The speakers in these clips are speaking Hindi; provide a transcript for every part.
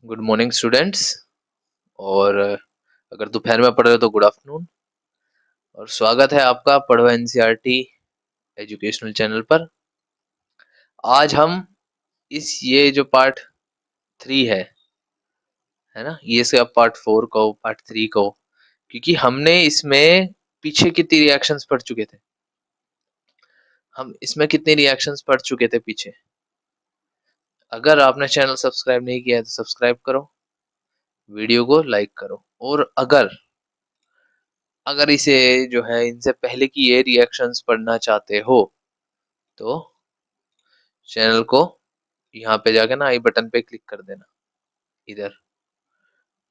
Good morning students. और अगर दोपहर में पढ़ रहे हो तो गुड आफ्टरनून। और स्वागत है आपका पढ़ो एनसीईआरटी एजुकेशनल चैनल पर। आज हम ये जो पार्ट 3 है ना, ये से अब पार्ट 4 कहो पार्ट 3 कहो, क्योंकि हमने इसमें पीछे कितनी रिएक्शंस पढ़ चुके थे। हम इसमें कितने रिएक्शंस पढ़ चुके थे पीछे। अगर आपने चैनल सब्सक्राइब नहीं किया है तो सब्सक्राइब करो, वीडियो को लाइक करो। और अगर अगर इसे जो है इनसे पहले की ये रिएक्शंस पढ़ना चाहते हो तो चैनल को यहाँ पे जाके ना आई बटन पे क्लिक कर देना। इधर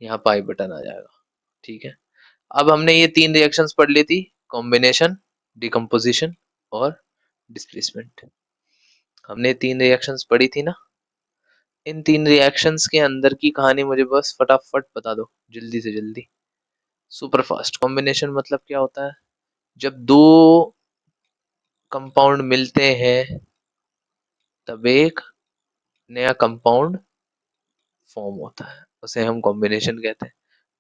यहाँ पे आई बटन आ जाएगा, ठीक है। अब हमने ये 3 रिएक्शंस पढ़ ली थी, कॉम्बिनेशन, डिकम्पोजिशन और डिस्प्लेसमेंट। हमने 3 रिएक्शंस पढ़ी थी ना। इन 3 रिएक्शंस के अंदर की कहानी मुझे बस फटाफट बता दो, जल्दी से जल्दी, सुपर फास्ट। कॉम्बिनेशन मतलब क्या होता है? जब दो कंपाउंड मिलते हैं तब एक नया कंपाउंड फॉर्म होता है, उसे हम कॉम्बिनेशन कहते हैं।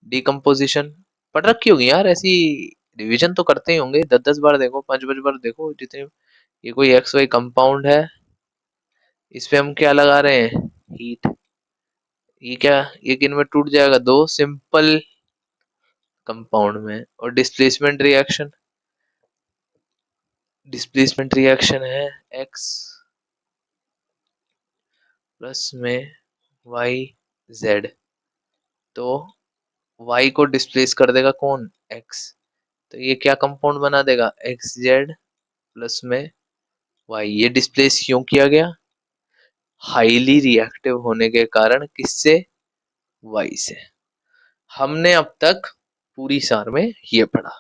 डिकम्पोजिशन पढ़ रखी होगी यार, ऐसी रिवीजन तो करते ही होंगे, 10-10 बार देखो, 5-5 बार देखो जितने। ये कोई एक्स वाई कंपाउंड है, इस पे हम क्या लगा रहे हैं? हीट। ये क्या, ये किन में टूट जाएगा? दो सिंपल कंपाउंड में। और डिस्प्लेसमेंट रिएक्शन है एक्स प्लस में वाई जेड। तो वाई को डिस्प्लेस कर देगा कौन? एक्स। तो ये क्या कंपाउंड बना देगा? एक्स जेड प्लस में वाई। ये डिस्प्लेस क्यों किया गया? हाईली रिएक्टिव होने के कारण। किससे? वाई से। हमने अब तक पूरी सार में ये पढ़ा।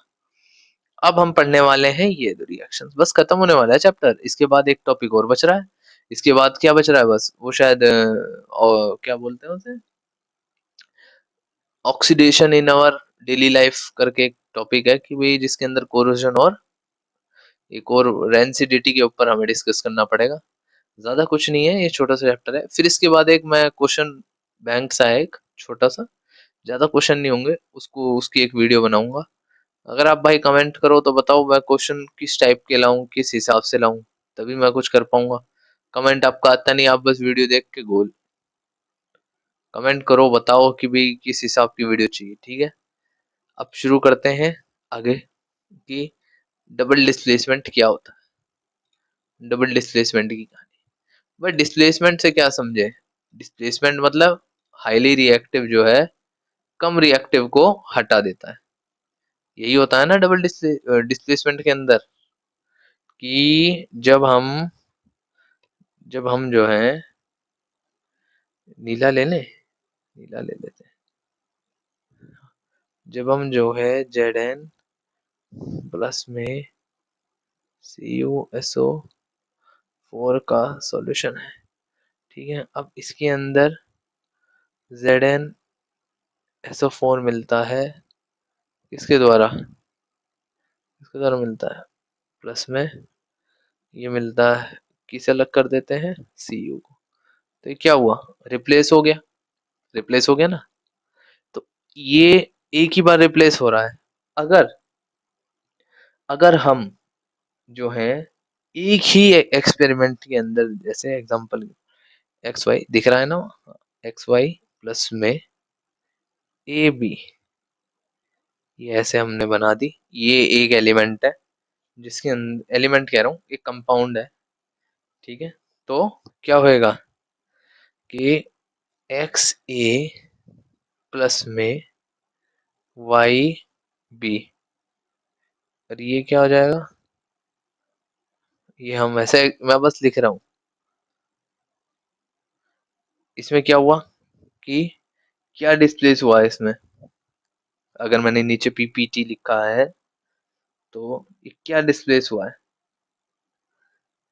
अब हम पढ़ने वाले हैं ये दो रिएक्शंस, बस खत्म होने वाला है चैप्टर। इसके बाद एक टॉपिक और बच रहा है। इसके बाद क्या बच रहा है? बस वो शायद और क्या बोलते हैं उसे, oxidation in our daily life करके एक टॉपिक है कि भाई जिसके अंदर कोरोजन और एक और रेंसिडिटी के ऊपर हमें डिस्कस करना पड़ेगा। ज्यादा कुछ नहीं है, ये छोटा सा चैप्टर है। फिर इसके बाद एक मैं क्वेश्चन बैंक सा है, एक छोटा सा, ज्यादा क्वेश्चन नहीं होंगे, उसको उसकी एक वीडियो बनाऊंगा। अगर आप भाई कमेंट करो तो बताओ मैं क्वेश्चन किस टाइप के लाऊं, किस हिसाब से लाऊं, तभी मैं कुछ कर पाऊंगा। कमेंट आपका आता नहीं, आप बस वीडियो देख के गोल कमेंट करो, बताओ कि भाई किस हिसाब की वीडियो चाहिए, ठीक है। अब शुरू करते हैं आगे कि डबल डिस्प्लेसमेंट क्या होता है। डबल डिस्प्लेसमेंट की कहानी। बट डिस्प्लेसमेंट से क्या समझे? डिस्प्लेसमेंट मतलब हाईली रिएक्टिव जो है कम रिएक्टिव को हटा देता है। यही होता है ना डबल डिस्प्लेसमेंट के अंदर, कि जब हम जो है नीला ले लें, नीला ले लेते हैं। जब हम जो है Zn प्लस में CuSO4 का सॉल्यूशन है, ठीक है। अब इसके अंदर ZnSO4 मिलता है, किसके द्वारा? किसके द्वारा मिलता है? प्लस में ये मिलता है, किसे अलग कर देते हैं? Cu को। तो ये क्या हुआ? रिप्लेस हो गया। रिप्लेस हो गया ना। तो ये एक ही बार रिप्लेस हो रहा है। अगर अगर हम जो है एक ही एक्सपेरिमेंट के अंदर, जैसे एग्जांपल एक्स वाई दिख रहा है ना, एक्स वाई प्लस में ए बी, ये ऐसे हमने बना दी। ये एक एलिमेंट है, जिसके अंदर एलिमेंट कह रहा हूँ, एक कंपाउंड है, ठीक है। तो क्या होएगा कि एक्स ए प्लस में वाई बी, और ये क्या हो जाएगा? ये हम ऐसे, मैं बस लिख रहा हूँ। इसमें क्या हुआ कि क्या डिस्प्लेस हुआ है इसमें? अगर मैंने नीचे पीपीटी लिखा है तो ये क्या डिस्प्लेस हुआ है?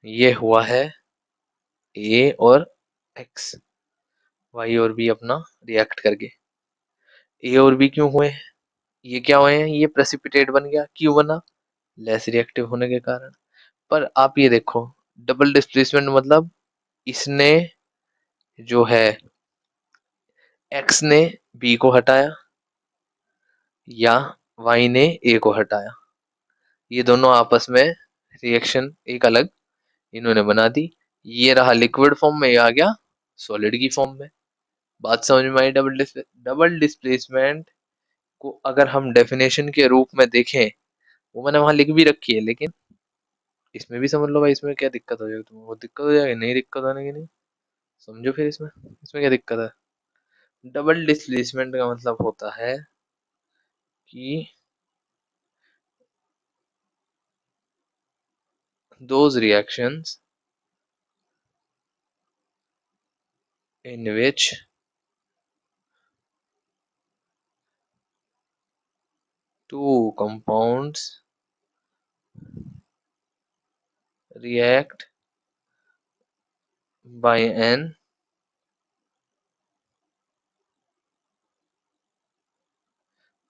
ये हुआ है ए और एक्स, वाई और बी अपना रिएक्ट करके। ए और बी क्यों हुए? ये क्या हुए हैं? ये प्रेसिपिटेट बन गया। क्यों बना? लेस रिएक्टिव होने के कारण। पर आप ये देखो, डबल डिस्प्लेसमेंट मतलब इसने जो है एक्स ने बी को हटाया या वाई ने ए को हटाया, ये दोनों आपस में रिएक्शन एक अलग इन्होंने बना दी। ये रहा लिक्विड फॉर्म में, ये आ गया सॉलिड की फॉर्म में। बात समझ में आई? डबल डिस्प्लेसमेंट को अगर हम डेफिनेशन के रूप में देखें, वो मैंने वहां लिख भी रखी है, लेकिन इसमें भी समझ लो भाई, इसमें क्या दिक्कत हो जाएगी तुम्हें? वो दिक्कत हो जाएगी? नहीं दिक्कत होने की नहीं, समझो फिर इसमें इसमें क्या दिक्कत है? डबल डिस्प्लेसमेंट का मतलब होता है कि those reactions in which two compounds react by an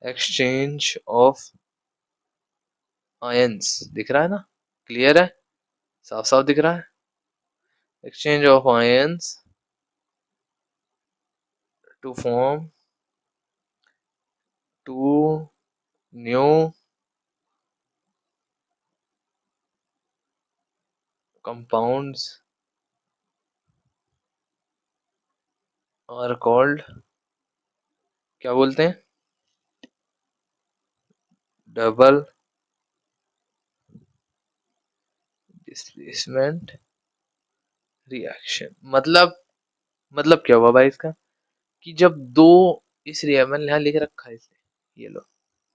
exchange of ions, दिख रहा है ना? क्लियर है? साफ साफ दिख रहा है? exchange of ions to form two new compounds are called, क्या बोलते हैं? Double displacement reaction. मतलब क्या हुआ भाई इसका? कि जब दो, इस रिया मैंने यहाँ लिख रखा है इसे, ये लो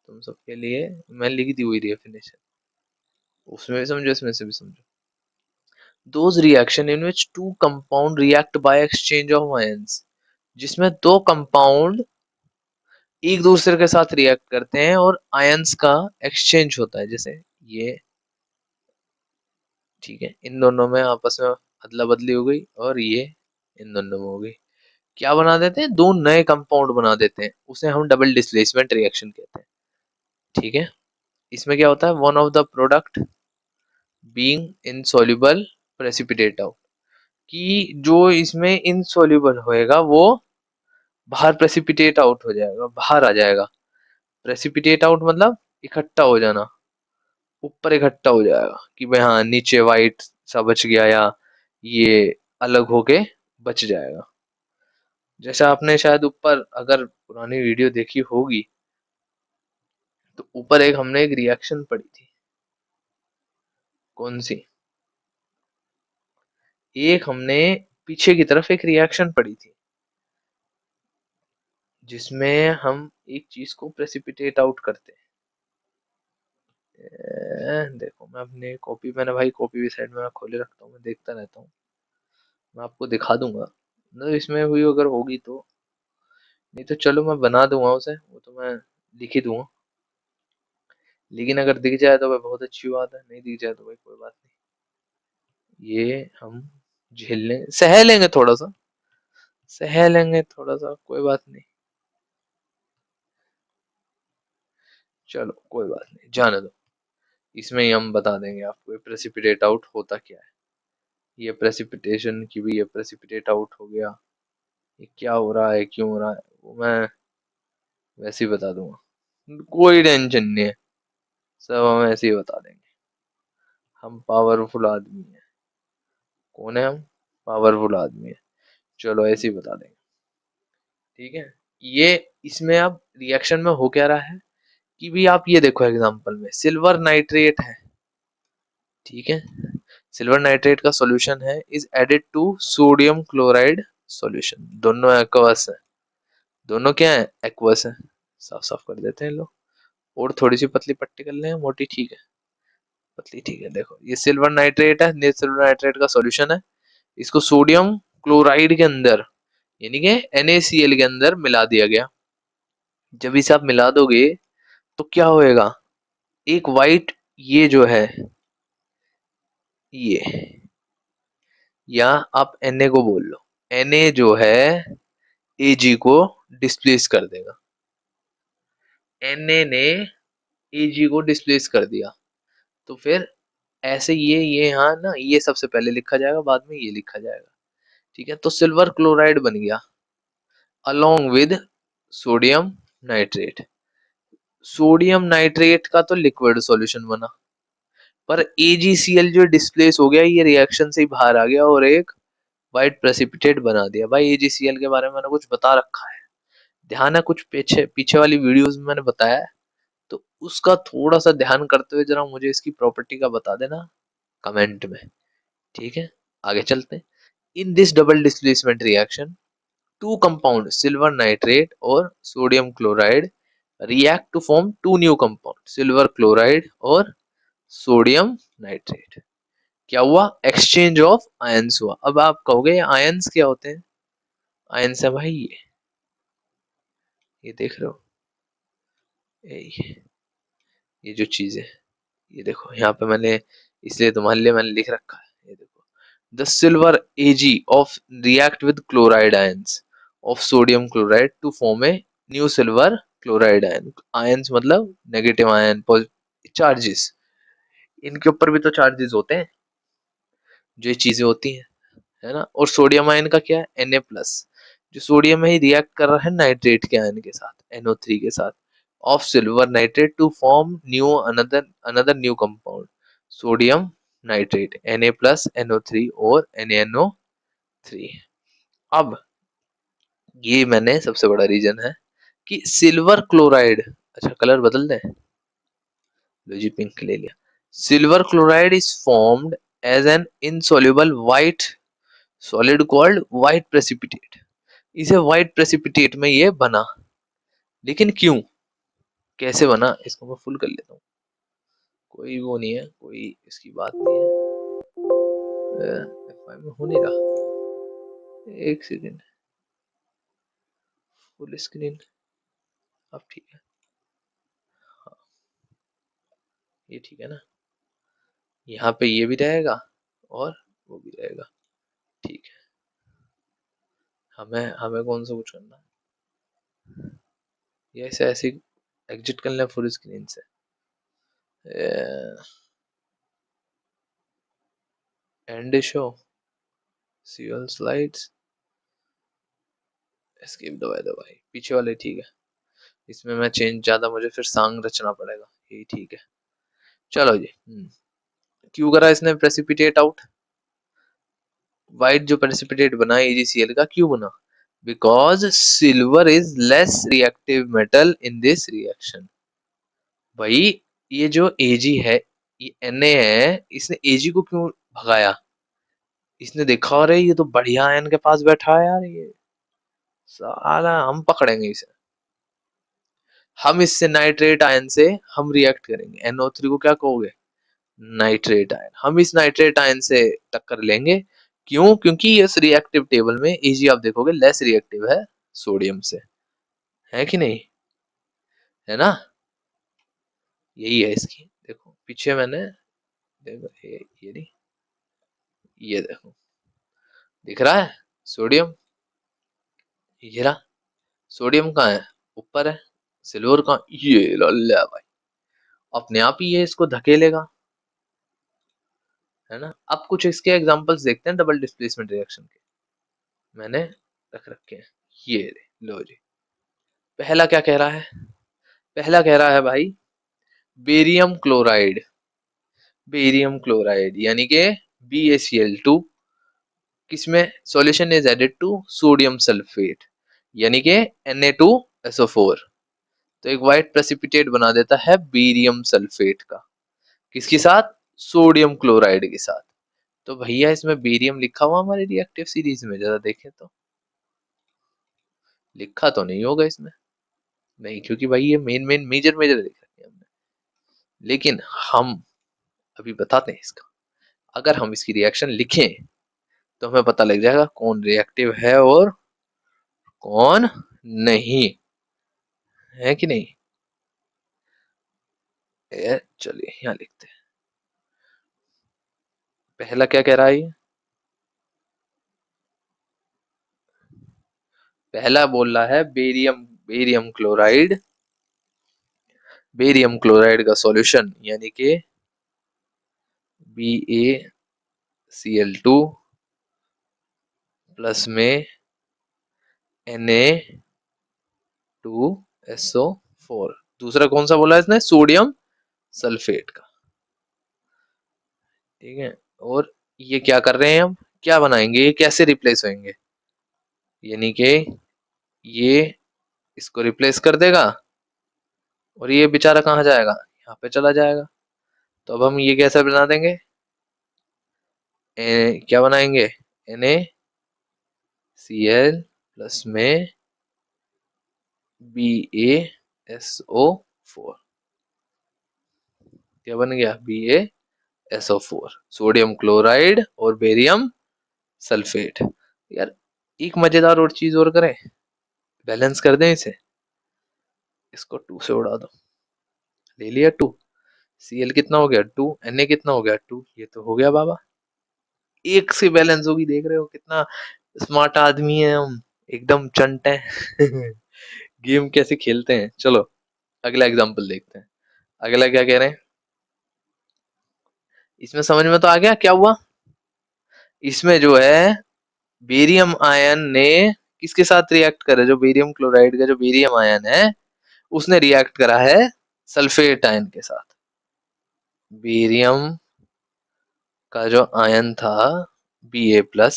तुम सबके लिए मैं लिख दी हुई डेफिनेशन, उसमें भी समझो इसमें से भी समझो। those reaction in which two compound react by exchange of ions, जिसमें दो कंपाउंड एक दूसरे के साथ रिएक्ट करते हैं और आयंस का एक्सचेंज होता है, जैसे ये, ठीक है, इन दोनों में आपस में अदला बदली हो गई और ये इन दोनों में हो गई, क्या बना देते हैं? दो नए कंपाउंड बना देते हैं, उसे हम डबल डिस्प्लेसमेंट रिएक्शन कहते हैं। ठीक है, इसमें क्या होता है? One of the product being insoluble precipitate out, कि जो इसमें इनसॉल्युबल होएगा वो बाहर प्रेसिपिटेट आउट हो जाएगा, बाहर आ जाएगा। प्रेसिपिटेट आउट मतलब इकट्ठा हो जाना, ऊपर इकट्ठा हो जाएगा कि भाई हाँ नीचे वाइट सा बच गया, या ये अलग होके बच जाएगा। जैसे आपने शायद ऊपर अगर पुरानी वीडियो देखी होगी, तो ऊपर एक हमने एक रिएक्शन पढ़ी थी, कौन सी? एक हमने पीछे की तरफ एक रिएक्शन पढ़ी थी, जिसमें हम एक चीज को प्रेसिपिटेट आउट करते हैं। देखो मैं अपनी कॉपी, मैंने भाई कॉपी भी साइड में मैं खोले रखता हूँ, मैं देखता रहता हूँ, मैं आपको दिखा दूंगा, मतलब इसमें हुई अगर होगी तो। नहीं तो चलो मैं बना दूंगा उसे, वो तो मैं लिख ही दूंगा, लेकिन अगर दिख जाए तो भाई बहुत अच्छी बात है, नहीं दिख जाए तो भाई कोई बात नहीं, ये हम झेल लेंगे, सह लेंगे थोड़ा सा, सह लेंगे थोड़ा सा, कोई बात नहीं। चलो कोई बात नहीं, जाने दो, इसमें ही हम बता देंगे आपको ये प्रेसिपिटेट आउट होता क्या है। ये प्रेसिपिटेशन की भी, ये प्रेसिपिटेट आउट हो गया, ये क्या हो रहा है, क्यों हो रहा है, वो मैं वैसे ही बता दूंगा, कोई टेंशन नहीं है, सब हम ऐसे ही बता देंगे। हम पावरफुल आदमी हैं। कौन है हम? पावरफुल आदमी है, चलो ऐसे ही बता देंगे। ठीक है, ये इसमें अब रिएक्शन में हो क्या रहा है कि भी आप ये देखो, एग्जांपल में सिल्वर नाइट्रेट है, ठीक है, सिल्वर नाइट्रेट का सॉल्यूशन है is added to sodium chloride solution, दोनों एक्वस है, दोनों क्या है? एक्वस है। साफ साफ कर देते हैं लोग, और थोड़ी सी पतली पट्टी कर लें, मोटी ठीक है, पतली ठीक है। देखो ये सिल्वर नाइट्रेट है, ये सिल्वर नाइट्रेट का सॉल्यूशन है, इसको सोडियम क्लोराइड के अंदर, यानी कि NaCl के अंदर मिला दिया गया। जब इसे आप मिला दोगे तो क्या होएगा? एक वाइट, ये जो है ये, या आप Na को बोल लो, Na जो है Ag को डिस्प्लेस कर देगा, Na ने Ag को डिस्प्लेस कर दिया, तो फिर ऐसे ये यहाँ ना, ये सबसे पहले लिखा जाएगा, बाद में ये लिखा जाएगा, ठीक है, तो सिल्वर क्लोराइड बन गया। Along with sodium nitrate. Sodium nitrate का तो लिक्विड सॉल्यूशन बना, पर AgCl जो डिस्प्लेस हो गया, ये रिएक्शन से ही बाहर आ गया और एक व्हाइट प्रेसिपिटेट बना दिया। भाई AgCl के बारे में मैंने कुछ बता रखा है, ध्यान है, कुछ पीछे पीछे वाली वीडियोस में मैंने बताया है, तो उसका थोड़ा सा ध्यान करते हुए जरा मुझे इसकी प्रॉपर्टी का बता देना कमेंट में, ठीक है। आगे चलते हैं। In this double displacement reaction, two compound silver nitrate और sodium chloride react to form two new compound silver chloride और सोडियम नाइट्रेट। क्या हुआ? एक्सचेंज ऑफ आयंस हुआ। अब आप कहोगे आयंस क्या होते हैं? आयंस है भाई ये देख रहे हो, ये जो चीज है, ये देखो यहाँ पे मैंने, इसलिए तुम्हारे लिए मैंने लिख रखा है, ये देखो, the silver Ag of react with chloride ions of sodium chloride to form a new silver chloride ion। Ions मतलब नेगेटिव आयन, चार्जेस, इनके ऊपर भी तो चार्जेस होते हैं, जो ये चीजें होती हैं, है ना। और सोडियम आयन का क्या है? Na+, जो सोडियम है रिएक्ट कर रहा है नाइट्रेट के आयन के साथ, NO3 के साथ, of silver nitrate to form new another another new compound sodium nitrate, Na+, NO3 और NaNO3। अब ये मैंने सबसे बड़ा रीजन है कि सिल्वर क्लोराइड, अच्छा कलर बदल दें, लो जी पिंक ले लिया। Silver chloride is formed as an insoluble white solid called white precipitate. इसे व्हाइट प्रेसिपिटेट में ये बना, लेकिन क्यों, कैसे बना, इसको मैं फुल कर लेता हूँ, कोई वो नहीं है, कोई इसकी बात नहीं है, F5 में होने का, एक सेकेंड, फुल स्क्रीन, अब ठीक है, हाँ ये ठीक है ना, यहाँ पे ये भी रहेगा और वो भी रहेगा, ठीक है। हमें हमें कौन सा कुछ करना है, ये ऐसे ऐसे एग्जिट कर लें फुल स्क्रीन से, end show see all slides, escape दबाए दबाए, पीछे वाले ठीक है, इसमें मैं चेंज ज्यादा, मुझे फिर सॉन्ग रचना पड़ेगा, यही ठीक है। चलो जी, क्यों करा इसने प्रेसिपिटेट आउट, व्हाइट जो प्रेसिपिटेट बना AgCl का, क्यों बना? Because silver is less reactive metal in this reaction. भाई ये जो Ag है, ये Na है, इसने Ag को क्यों भगाया? इसने देखा, अरे ये तो बढ़िया आयन के पास बैठा है यार, ये साला हम पकड़ेंगे इसे, हम इससे नाइट्रेट आयन से हम रिएक्ट करेंगे, NO3 को क्या कहोगे? नाइट्रेट आयन, हम इस नाइट्रेट आयन से टक्कर लेंगे। क्यों? क्योंकि इस रिएक्टिव टेबल में Ag आप देखोगे लेस रिएक्टिव है सोडियम से, है कि नहीं, है ना। यही है इसकी, देखो पीछे मैंने, देखो ये नहीं, ये देखो, दिख रहा है सोडियम, ये रहा, सोडियम कहाँ है? ऊपर है, सिल्वर कहाँ? ये लल्ला भाई, अपने आप ही ये इसको धकेलेगा, है ना। अब कुछ इसके एग्जांपल्स देखते हैं डबल डिस्प्लेसमेंट रिएक्शन के, मैंने रख रखे हैं, ये लो जी। पहला क्या कह रहा है? पहला कह रहा है भाई बेरियम क्लोराइड, बेरियम क्लोराइड यानी कि BaCl2, किसमें solution is added to sodium sulphate यानी कि Na2SO4, तो एक व्हाइट प्रेसिपिटेट बना देता है बेरियम सल्फेट का, किसके साथ? सोडियम क्लोराइड के साथ। तो भैया इसमें बेरियम लिखा हुआ हमारे रिएक्टिव सीरीज में, जरा देखें तो, लिखा तो नहीं होगा इसमें, नहीं, क्योंकि भाई ये मेन मेन मेजर मेजर लिख रखे हैं हमने, लेकिन हम अभी बताते हैं इसका, अगर हम इसकी रिएक्शन लिखें तो हमें पता लग जाएगा कौन रिएक्टिव है और कौन नहीं, है कि नहीं। चलिए यहाँ लिखते हैं, पहला क्या कह रहा है ये? पहला बोल रहा है barium, barium chloride, barium chloride का सॉल्यूशन यानी कि BaCl2 प्लस में Na2SO4। दूसरा कौन सा बोला इसने? सोडियम सल्फेट का। ठीक है। और ये क्या कर रहे हैं हम? क्या बनाएंगे? ये कैसे रिप्लेस होंगे? यानी कि ये इसको रिप्लेस कर देगा और ये बेचारा कहाँ जाएगा? यहाँ पे चला जाएगा। तो अब हम ये कैसे बना देंगे? क्या बनाएंगे? NaCl प्लस में BaSO4। क्या बन गया? BaSO4, सोडियम क्लोराइड और बेरियम सल्फेट। यार एक मजेदार और चीज और करें, बैलेंस कर दें इसे। इसको 2 से उड़ा दो, ले लिया 2। Cl कितना हो गया? 2। Na कितना हो गया? 2। ये तो हो गया बाबा, एक से बैलेंस होगी। देख रहे हो कितना स्मार्ट आदमी है हम, एकदम चंट है। गेम कैसे खेलते हैं। चलो अगला एग्जांपल देखते हैं। अगला क्या कह रहे हैं? इसमें समझ में तो आ गया क्या हुआ? इसमें जो है बेरियम आयन ने किसके साथ रिएक्ट करा? जो बेरियम क्लोराइड का जो बेरियम आयन है उसने रिएक्ट करा है सल्फेट आयन के साथ। बेरियम का जो आयन था Ba+,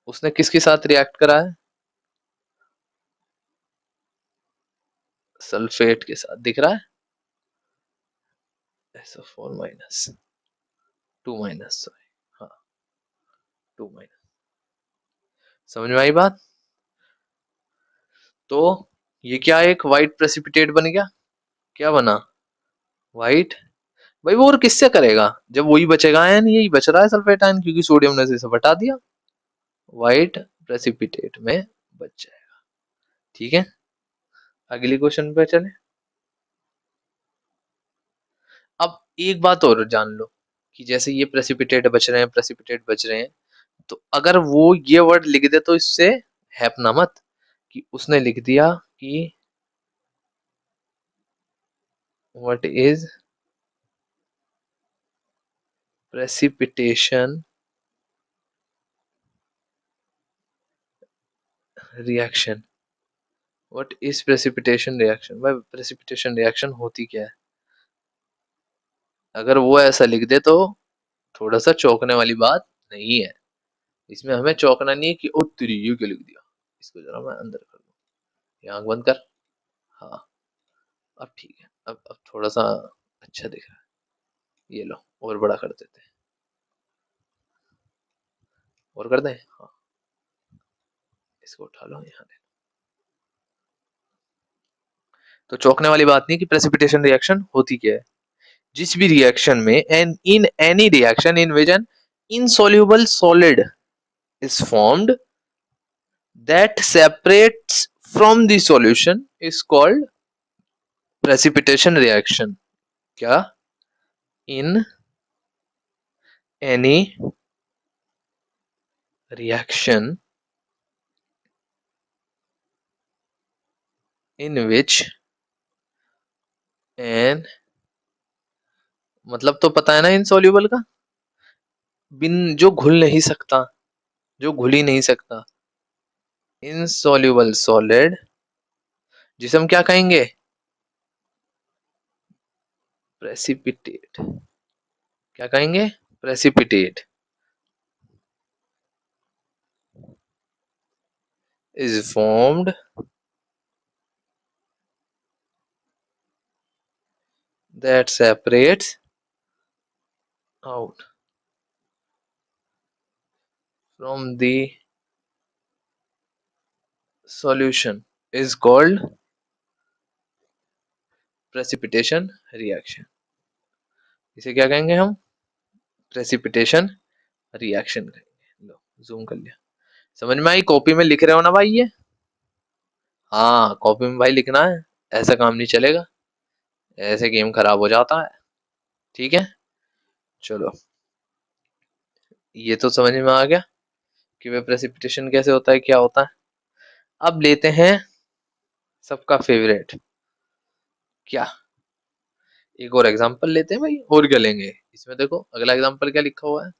उसने किसके साथ रिएक्ट करा है? सल्फेट के साथ। दिख रहा है? SO4-, 2-, सॉरी, हाँ 2-। समझ में आई बात? तो ये क्या, एक वाइट प्रेसिपिटेट बन गया। क्या बना? वाइट। भाई वो और किससे करेगा जब वही बचेगा आयन, यही बच रहा है सल्फेट आयन, क्योंकि सोडियम ने इसे हटा दिया। वाइट प्रेसिपिटेट में बच जाएगा। ठीक है, अगली क्वेश्चन पे चले। अब एक बात और जान लो कि जैसे ये प्रेसिपिटेट बच रहे हैं, प्रेसिपिटेट बच रहे हैं, तो अगर वो ये वर्ड लिख दे तो इससे हैपना मत कि उसने लिख दिया कि what is precipitation reaction. What is precipitation reaction? भाई प्रेसिपिटेशन रिएक्शन होती क्या है? अगर वो ऐसा लिख दे तो थोड़ा सा चौंकने वाली बात नहीं है। इसमें हमें चौंकना नहीं है कि ओ तेरी ये क्या लिख दिया। इसको जरा मैं अंदर कर दूं, ये आंख बंद कर। हाँ अब ठीक है, अब थोड़ा सा अच्छा दिख रहा है। ये लो और बड़ा कर देते हैं, और कर दें। हाँ इसको उठा लो यहाँ ले। तो चौंकने वाली बात नहीं कि प्रेसिपिटेशन रिएक्शन होती क्या है। जिस भी रिएक्शन में an in any reaction in which an insoluble solid is formed that separates from the solution is called precipitation reaction. क्या? in any reaction in which an, मतलब तो पता है ना insoluble का, बिन जो घुल नहीं सकता, जो घुल ही नहीं सकता, insoluble solid, जिसे हम क्या कहेंगे? precipitate। क्या कहेंगे? precipitate is formed that separates out from the solution is called precipitation reaction। इसे क्या कहेंगे हम? प्रेसिपिटेशन रिएक्शन कहेंगे। लो जूम कर लिया। समझ में आई? कॉपी में लिख रहे हो ना भाई ये? हाँ कॉपी में भाई लिखना है, ऐसा काम नहीं चलेगा, ऐसे गेम खराब हो जाता है। ठीक है चलो, ये तो समझ में आ गया कि वे प्रेसिपिटेशन कैसे होता है, क्या होता है। अब लेते हैं सबका फेवरेट, क्या, एक और एग्जांपल लेते हैं भाई। और क्या लेंगे इसमें? देखो अगला एग्जांपल क्या लिखा हुआ है।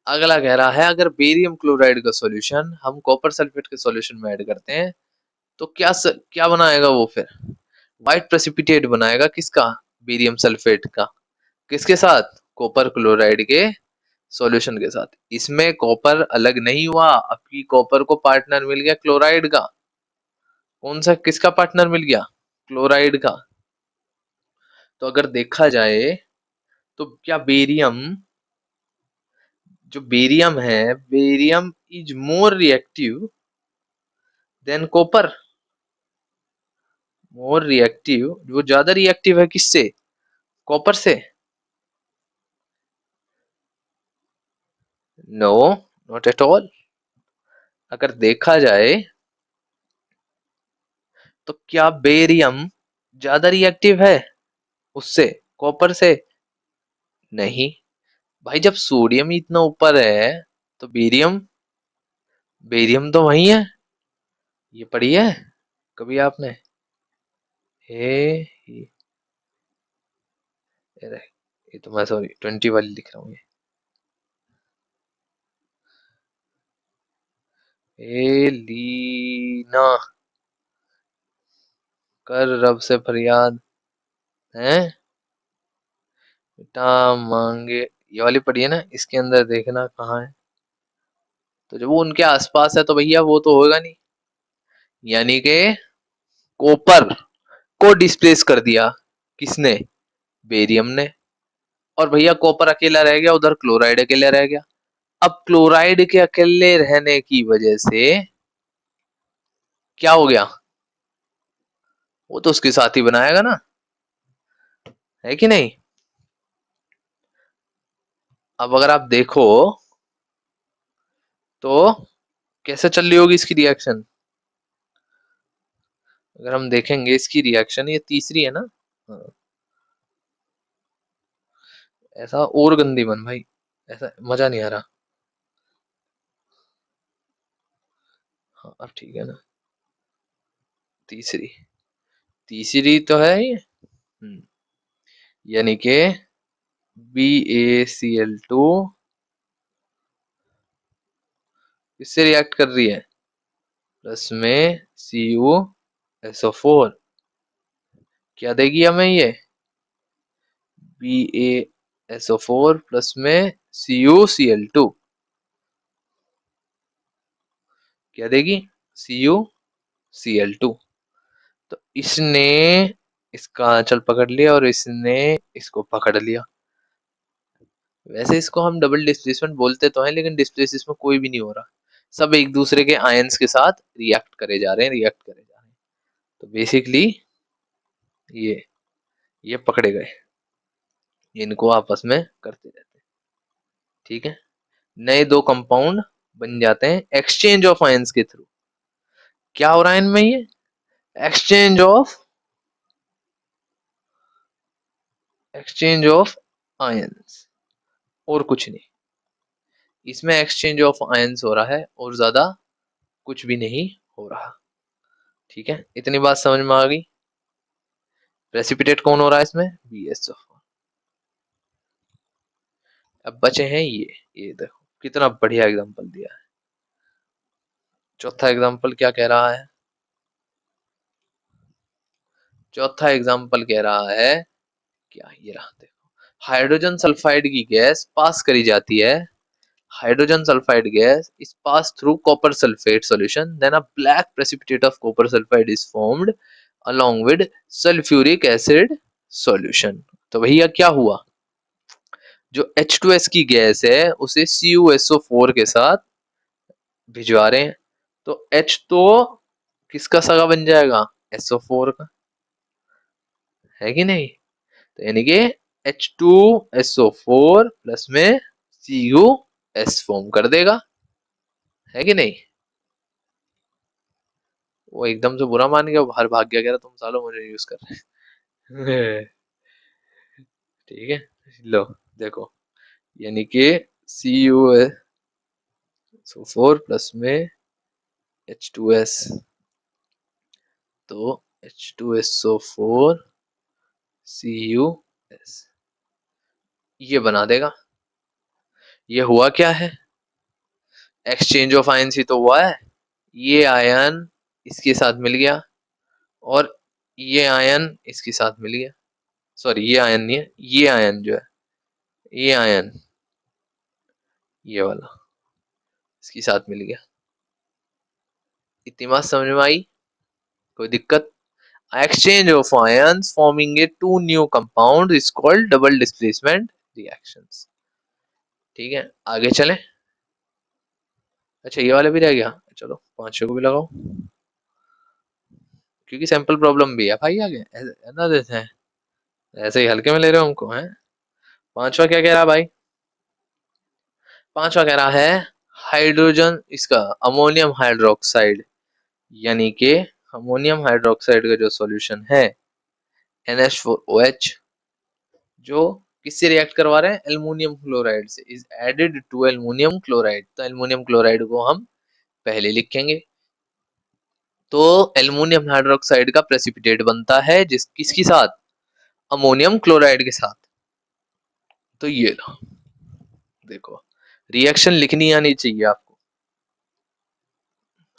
अगला कह रहा है अगर बेरियम क्लोराइड का सॉल्यूशन हम कॉपर सल्फेट के सॉल्यूशन में ऐड करते हैं तो क्या बनाएगा वो फिर? व्हाइट प्रेसिपिटेट बनाएगा किसका? बेरियम सल्फेट का। किसके साथ? कॉपर क्लोराइड के सॉल्यूशन के साथ। इसमें कॉपर अलग नहीं हुआ, अबकी कॉपर को पार्टनर मिल गया क्लोराइड का। कौन सा? किसका पार्टनर मिल गया? क्लोराइड का। तो अगर देखा जाए तो क्या बेरियम, जो बेरियम है, barium is more reactive than copper. More reactive, वो ज्यादा रिएक्टिव है किससे? कॉपर से? No, not at all. अगर देखा जाए तो क्या बेरियम ज्यादा रिएक्टिव है उससे, कॉपर से? नहीं। भाई जब सोडियम ही इतना ऊपर है तो बेरियम, बेरियम तो वही है। ये पढ़ी है कभी आपने? हे अरे, ये तो मैं सॉरी 20 वाली लिख रहा हूँ ये। ए लीना, कर रब से फरियाद है, बेटा मांगे। ये वाली पढ़ी है ना, इसके अंदर देखना कहाँ है। तो जब वो उनके आसपास है तो भैया वो तो होगा नहीं। यानी कि कॉपर को डिस्प्लेस कर दिया किसने? बेरियम ने। और भैया कॉपर अकेला रह गया, उधर क्लोराइड अकेला रह गया। अब क्लोराइड के अकेले रहने की वजह से क्या हो गया? वो तो उसके साथ ही बनाएगा ना, है कि नहीं? अब अगर आप देखो तो कैसे चल रही होगी इसकी रिएक्शन। अगर हम देखेंगे इसकी रिएक्शन, ये तीसरी है ना। हाँ, ऐसा और गंदी बन भाई, ऐसा मजा नहीं आ रहा। हाँ अब ठीक है ना। तीसरी, तीसरी तो है ये। यानी कि BaCl2 किससे रिएक्ट कर रही है? प्लस में CuSO4। क्या देगी हमें ये? BaSO4 प्लस में CuCl2 क्या देगी? CuCl2। तो इसने इसका आंचल पकड़ लिया और इसने इसको पकड़ लिया। वैसे इसको हम डबल डिस्प्लेसमेंट बोलते तो हैं, लेकिन डिस्प्लेस इसमें कोई भी नहीं हो रहा। सब एक दूसरे के आयंस के साथ रिएक्ट करे जा रहे हैं, रिएक्ट करे जा रहे हैं। तो बेसिकली ये ये पकड़े गए, इनको आपस में करते रहते हैं। ठीक है, नए दो कंपाउंड बन जाते हैं एक्सचेंज ऑफ आयंस के थ्रू। क्या हो रहा है इनमें? ये एक्सचेंज ऑफ आयंस, और कुछ नहीं। इसमें एक्सचेंज ऑफ आयंस हो रहा है और ज्यादा कुछ भी नहीं हो रहा। ठीक है, इतनी बात समझ में आ गई। प्रेसिपिटेट कौन हो रहा है इसमें? BsO4। अब बचे हैं ये देखो कितना बढ़िया एग्जांपल दिया है। चौथा एग्जांपल क्या कह रहा है? चौथा एग्जांपल कह रहा है, क्या ये रहा देखो, हाइड्रोजन सल्फाइड की गैस पास करी जाती है। Hydrogen sulphide gas is passed through copper sulfate solution, then a black precipitate of copper sulfide is formed along with sulfuric acid solution। तो भैया क्या हुआ? जो H2S की गैस है उसे CuSO4 के साथ भिजवा रहे हैं। तो H तो किसका सगा बन जाएगा? SO4 का, है कि नहीं? तो यानी कि H2SO4 प्लस में CuS फॉर्म कर देगा, है कि नहीं? वो एकदम से बुरा मान गया, बाहर भाग गया, कह रहा तुम सालों मुझे यूज कर रहे हैं। ठीक है, लो देखो, यानी कि CuSO4 प्लस में H2S, तो H2SO4 CuS ये बना देगा। ये हुआ क्या है, एक्सचेंज ऑफ आयंस ही तो हुआ है। ये आयन इसके साथ मिल गया और ये आयन इसके साथ मिल गया। सॉरी, ये आयन नहीं है, ये आयन जो है, ये आयन ये वाला इसके साथ मिल गया। इतनी बात समझ में आई? कोई दिक्कत? Exchange of ions forming a two new compound is called double displacement reactions. ठीक है, आगे चलें। अच्छा, ये वाला भी रह गया, चलो पांचों को भी लगाओ, क्योंकि सैंपल प्रॉब्लम भी है भाई आगे, ऐसे ना देते हैं, ऐसे ही हल्के में ले रहे हो हमको हैं। पांचवा क्या कह रहा है भाई? पांचवा कह रहा है हाइड्रोजन, इसका अमोनियम हाइड्रोक्साइड, यानी कि अमोनियम हाइड्रोक्साइड का जो सॉल्यूशन है NH4OH, जो किससे रिएक्ट करवा रहे हैं, एल्युमिनियम क्लोराइड से, is added to aluminium chloride. तो एल्युमिनियम क्लोराइड को हम पहले लिखेंगे। तो एल्युमिनियम हाइड्रोक्साइड का प्रेसिपिटेट बनता है जिस किसके साथ, अमोनियम क्लोराइड के साथ। तो ये लो, देखो रिएक्शन लिखनी आनी चाहिए आपको।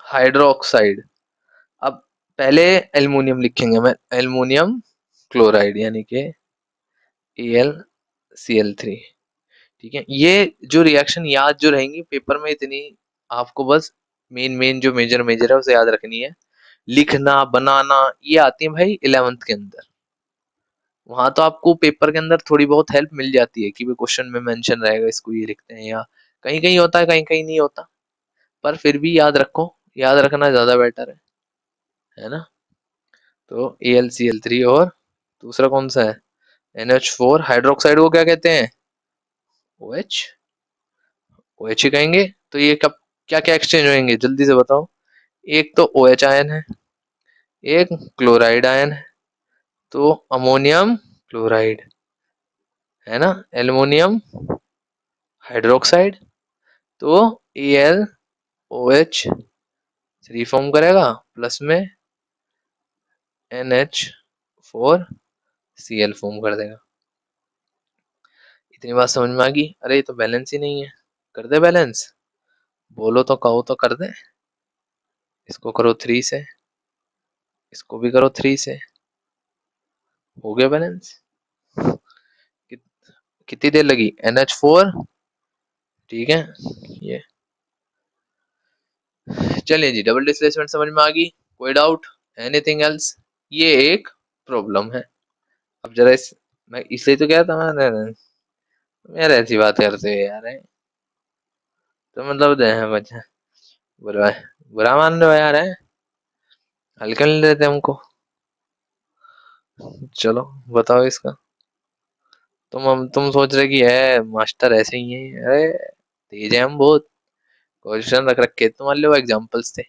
हाइड्रोक्साइड, अब पहले एल्युमिनियम लिखेंगे, मैं एल्युमिनियम क्लोराइड यानी कि AlCl3। ठीक है, ये जो रिएक्शन याद जो रहेंगी पेपर में इतनी, आपको बस मेन मेन जो मेजर मेजर है उसे याद रखनी है। लिखना बनाना ये आती है भाई 11th के अंदर। वहां तो आपको पेपर के अंदर थोड़ी बहुत हेल्प मिल जाती है कि भी क्वेश्चन में मेंशन रहेगा इसको ये लिखते हैं, या कहीं कहीं होता है, कहीं कहीं नहीं होता, पर फिर भी याद रखो, याद रखना ज्यादा बेटर है ना। तो AlCl3, और दूसरा कौन सा है, NH4 हाइड्रोक्साइड को क्या कहते हैं, OH, OH ही कहेंगे। तो ये कब क्या क्या एक्सचेंज होंगे जल्दी से बताओ। एक तो OH आयन है, एक क्लोराइड आयन है, तो अमोनियम क्लोराइड है ना, एल्युमिनियम हाइड्रोक्साइड, तो AlOH3 फॉर्म करेगा, प्लस में NH4Cl फॉर्म कर देगा। इतनी बात समझ में आ गई? अरे ये तो बैलेंस ही नहीं है, कर दे बैलेंस, बोलो तो कहो तो कर दे। इसको करो 3 से, इसको भी करो 3 से, हो गया बैलेंस। कि, कितनी देर लगी, NH4, ठीक है ये। चलिए जी, डबल डिस्प्लेसमेंट समझ में आ गई, कोई डाउट, एनीथिंग एल्स? ये एक प्रॉब्लम है। अब जरा मैं इसलिए तो क्या था, मैं यार ऐसी बात करते हो यार है? तो मतलब दे हैं बच्चा, बुरा बुरा मान रहे हो यार है, हल्का नहीं लेते हमको। चलो बताओ इसका। तुम सोच रहे कि है मास्टर ऐसे ही है, अरे तेज है हम बहुत, क्वेश्चन रख रखे तुम्हारे लिए वो एग्जांपल्स थे।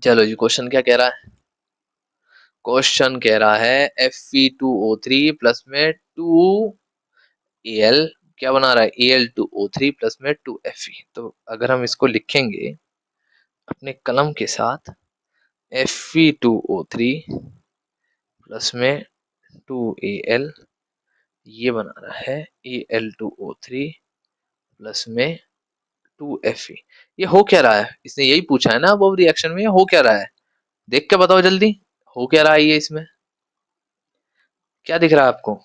चलो जी, क्वेश्चन क्या कह रहा है? क्वेश्चन कह रहा है Fe2O3 प्लस में 2Al क्या बना रहा है, Al2O3 प्लस में 2Fe। तो अगर हम इसको लिखेंगे अपने कलम के साथ, Fe2O3 प्लस में 2Al, ये बना रहा है Al2O3 प्लस में 2Fe। ये हो क्या रहा है, इसने यही पूछा है ना अब रिएक्शन में, ये हो क्या रहा है, देख के बताओ जल्दी, हो क्या रहा है ये इसमें, क्या दिख रहा है आपको?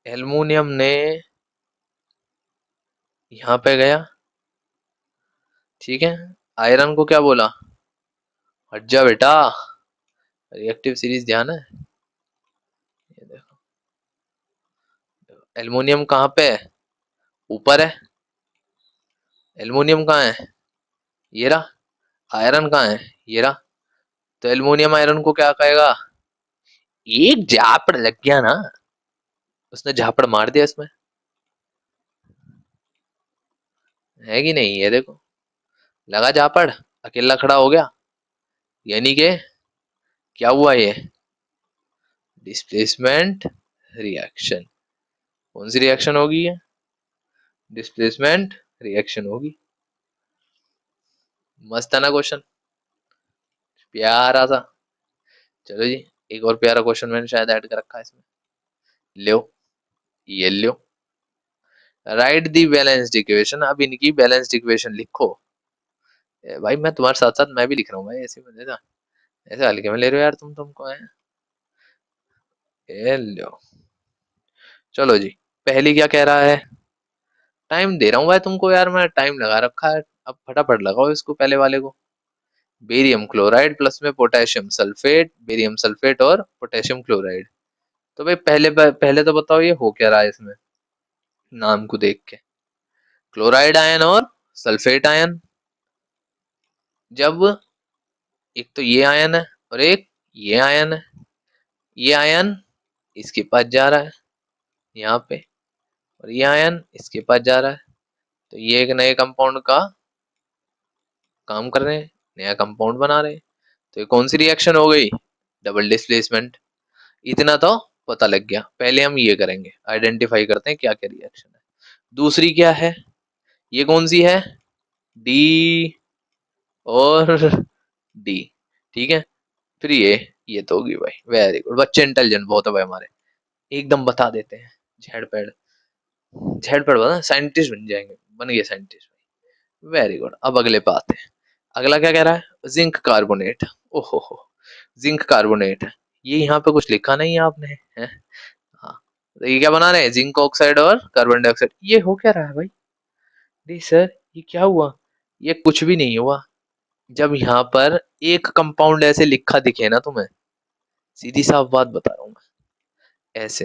एल्युमिनियम ने यहाँ पे गया, ठीक है, आयरन को क्या बोला, हट जा बेटा, रिएक्टिव सीरीज ध्यान है। ये देखो, एल्युमिनियम कहाँ पे है, ऊपर है, एल्युमिनियम कहाँ है, ये रहा, आयरन कहाँ है, ये रहा। तो एल्युमिनियम आयरन को क्या कहेगा, एक झापड़ लग गया ना, उसने झापड़ मार दिया इसमें, है कि नहीं, ये देखो लगा झापड़, अकेला खड़ा हो गया, यानी कि क्या हुआ ये, डिस्प्लेसमेंट रिएक्शन। कौन सी रिएक्शन होगी ये, डिस्प्लेसमेंट रिएक्शन होगी। मस्त है ना क्वेश्चन, प्यारा सा। चलो जी, एक और प्यारा क्वेश्चन मैंने शायद ऐड कर रखा है इसमें, लो ये लो। राइट दी बैलेंस्ड इक्वेशन, अब इनकी बैलेंस्ड इक्वेशन लिखो। भाई मैं तुम्हारे साथ साथ मैं भी लिख रहा हूँ भाई, ऐसे मजे ना, ऐसे हल्के में ले रहे हो यार तुमको है। ये लो, चलो जी, पहली क्या कह रहा है, टाइम दे रहा हूँ भाई तुमको यार, मैं टाइम लगा रखा है, अब फटाफट लगाओ इसको पहले वाले को। बेरियम क्लोराइड प्लस में पोटेशियम सल्फेट, बेरियम सल्फेट और पोटेशियम क्लोराइड। तो भाई पहले तो बताओ ये हो क्या रहा है इसमें, नाम को देख के। क्लोराइड आयन और सल्फेट आयन, जब एक तो ये आयन है और एक ये आयन है, ये आयन इसके पास जा रहा है यहाँ पे, और ये आयन इसके पास जा रहा है, तो ये एक नए कंपाउंड का काम कर रहे हैं, नया कंपाउंड बना रहे हैं। तो ये कौन सी रिएक्शन हो गई, डबल डिस्प्लेसमेंट। इतना तो पता लग गया, पहले हम ये करेंगे, आइडेंटिफाई करते हैं क्या क्या रिएक्शन है। दूसरी क्या है, ये कौन सी है, डी और डी, ठीक है। फिर ये तो होगी भाई, वेरी गुड, बच्चे इंटेलिजेंट बहुत है भाई हमारे, एकदम बता देते हैं। झेड़ पेड़, झेड़ पेड़ बता, साइंटिस्ट बन जाएंगे, बन गए साइंटिस्ट भाई, वेरी गुड। अब अगले पे आते हैं, अगला क्या कह रहा है, जिंक कार्बोनेट। ओहो हो, जिंक कार्बोनेट है, ये यहाँ पे कुछ लिखा नहीं है आपने, है। हाँ, तो ये क्या बना रहे हैं, जिंक ऑक्साइड और कार्बन डाइऑक्साइड। ये हो क्या रहा है भाई, नहीं सर ये क्या हुआ, ये कुछ भी नहीं हुआ। जब यहाँ पर एक कंपाउंड ऐसे लिखा दिखे ना तुम्हें, सीधी साफ बात बता रहा हूँ मैं, ऐसे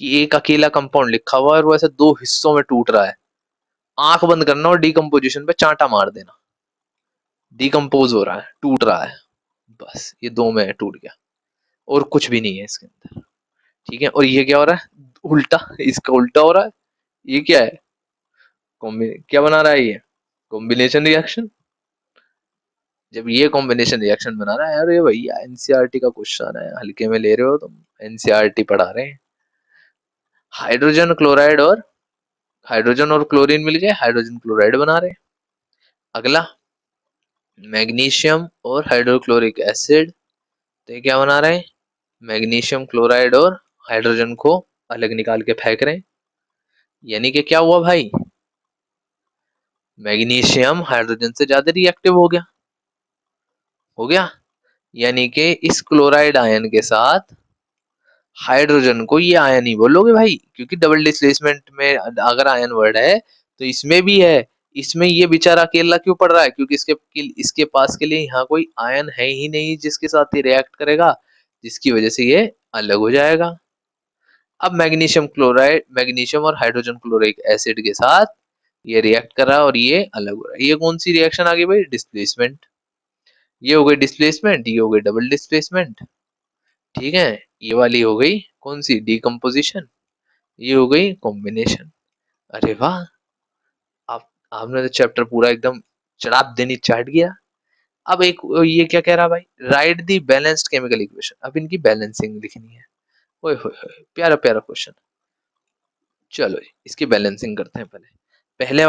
कि एक अकेला कंपाउंड लिखा हुआ है और वो ऐसे दो हिस्सों में टूट रहा है, आंख बंद करना और डिकम्पोजिशन पे चांटा मार देना, डिकम्पोज हो रहा है, टूट रहा है, बस ये दो में टूट गया, और कुछ भी नहीं है इसके अंदर, ठीक है। और ये क्या हो रहा है, उल्टा, इसका उल्टा हो रहा है। ये क्या है, क्या बना रहा है ये, कॉम्बिनेशन रिएक्शन। जब ये कॉम्बिनेशन रिएक्शन बना रहा है, अरे भैया एनसीईआरटी का क्वेश्चन है, हल्के में ले रहे हो तुम, एनसीईआरटी पढ़ा रहे हैं। हाइड्रोजन क्लोराइड और हाइड्रोजन और क्लोरीन मिल गए, हाइड्रोजन क्लोराइड बना रहे हैं। अगला, मैग्नीशियम और हाइड्रोक्लोरिक एसिड, तो ये क्या बना रहे हैं, मैग्नीशियम क्लोराइड और हाइड्रोजन को अलग निकाल के फेंक रहे हैं। यानी कि क्या हुआ भाई, मैग्नीशियम हाइड्रोजन से ज्यादा रिएक्टिव हो गया। यानी कि इस क्लोराइड आयन के साथ हाइड्रोजन को ये आयन ही बोलोगे भाई, क्योंकि डबल डिस्प्लेसमेंट में अगर आयन वर्ड है तो इसमें भी है। इसमें ये बेचारा अकेला क्यों पड़ रहा है, क्योंकि इसके पास के लिए यहाँ कोई आयन है ही नहीं जिसके साथ ये रिएक्ट करेगा, जिसकी वजह से ये अलग हो जाएगा। अब मैग्नीशियम क्लोराइड, मैग्नीशियम और हाइड्रोजन क्लोरिक एसिड के साथ ये रिएक्ट कर रहा है और ये अलग हो रहा है। ये कौन सी रिएक्शन आ गई भाई, डिस्प्लेसमेंट। ये हो गई डिस्प्लेसमेंट, ये हो गई डबल डिस्प्लेसमेंट, ठीक है। ये वाली हो गई कौन सी, डीकम्पोजिशन, ये हो गई कॉम्बिनेशन। अरे वाह, आप आपने तो चैप्टर पूरा एकदम चढ़ाप देनी चाट गया। अब एक ये क्या कह रहा भाई, राइट दी बैलेंस्ड केमिकल इक्वेशन, अब इनकी बैलेंसिंग लिखनी है। ओए होए होए, प्यारा प्यारा क्वेश्चन। चलो जी, इसकी बैलेंसिंग करते हैं पहले, पहले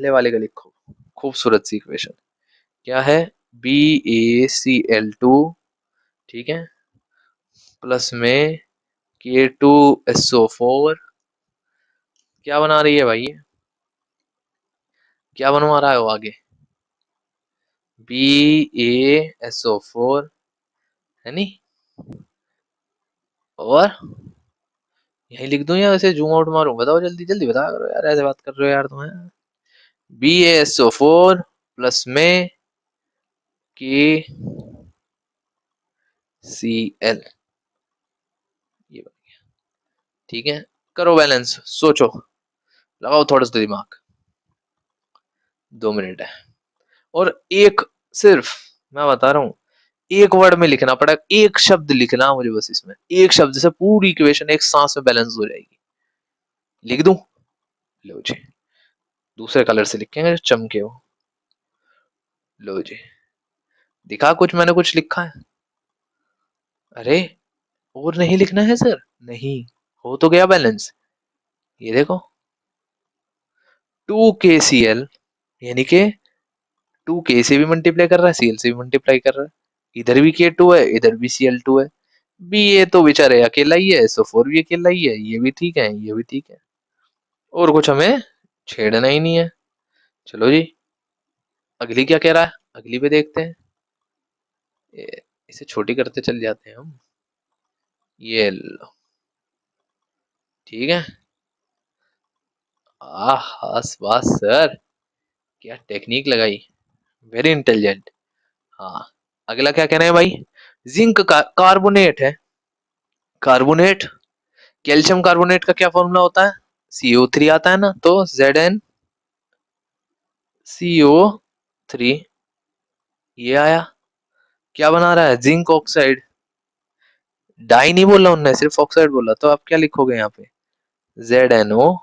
वाले का लिखो, खूबसूरत सी इक्वेशन क्या है, BaCl2, ठीक है, प्लस में K2SO4, क्या बना रही है भाई ये, क्या बनवा रहा है वो आगे, BaSO4, है नी, और यही लिख दूं या वैसे जूम आउट मारूं, बताओ जल्दी जल्दी बता करो यार, ऐसे बात कर रहे हो यार तुम्हें। BaSO4 प्लस में KCl, ये बन गया, ठीक है। करो बैलेंस, सोचो, लगाओ थोड़ा सा दिमाग, 2 मिनट है। और एक, सिर्फ मैं बता रहा हूँ, एक वर्ड में लिखना पड़ेगा, एक शब्द लिखना मुझे बस, इसमें एक शब्द से पूरी इक्वेशन एक सांस में बैलेंस हो जाएगी। लिख दूं, लो जी, दूसरे कलर से लिखेंगे जो चमके हो, लो जी, दिखा कुछ, मैंने कुछ लिखा है, अरे और नहीं लिखना है सर, नहीं, हो तो गया बैलेंस, ये देखो, 2KCl, यानी कि 2K से भी मल्टीप्लाई कर रहा है, Cl से भी मल्टीप्लाई कर रहा है, इधर भी K2 है, इधर भी Cl2 है। बी ए तो बेचारे अकेला ही है, SO4 भी अकेला ही है, ये भी ठीक है, ये भी ठीक है। और कुछ हमें छेड़ना ही नहीं है। चलो जी, अगली क्या कह रहा है, अगली पे देखते हैं। इसे छोटी करते चल जाते हैं हम। ये लो, ठीक है। वाह सर, क्या टेक्निक लगाई, वेरी इंटेलिजेंट। हाँ, अगला क्या कहना है भाई, जिंक का कार्बोनेट है। कार्बोनेट, कैल्शियम कार्बोनेट का क्या फॉर्मूला होता है, CO3 आता है ना, तो ZnCO3, ये आया। क्या बना रहा है, जिंक ऑक्साइड। डाई नहीं बोला उनने, सिर्फ ऑक्साइड बोला, तो आप क्या लिखोगे यहाँ पे, ZnO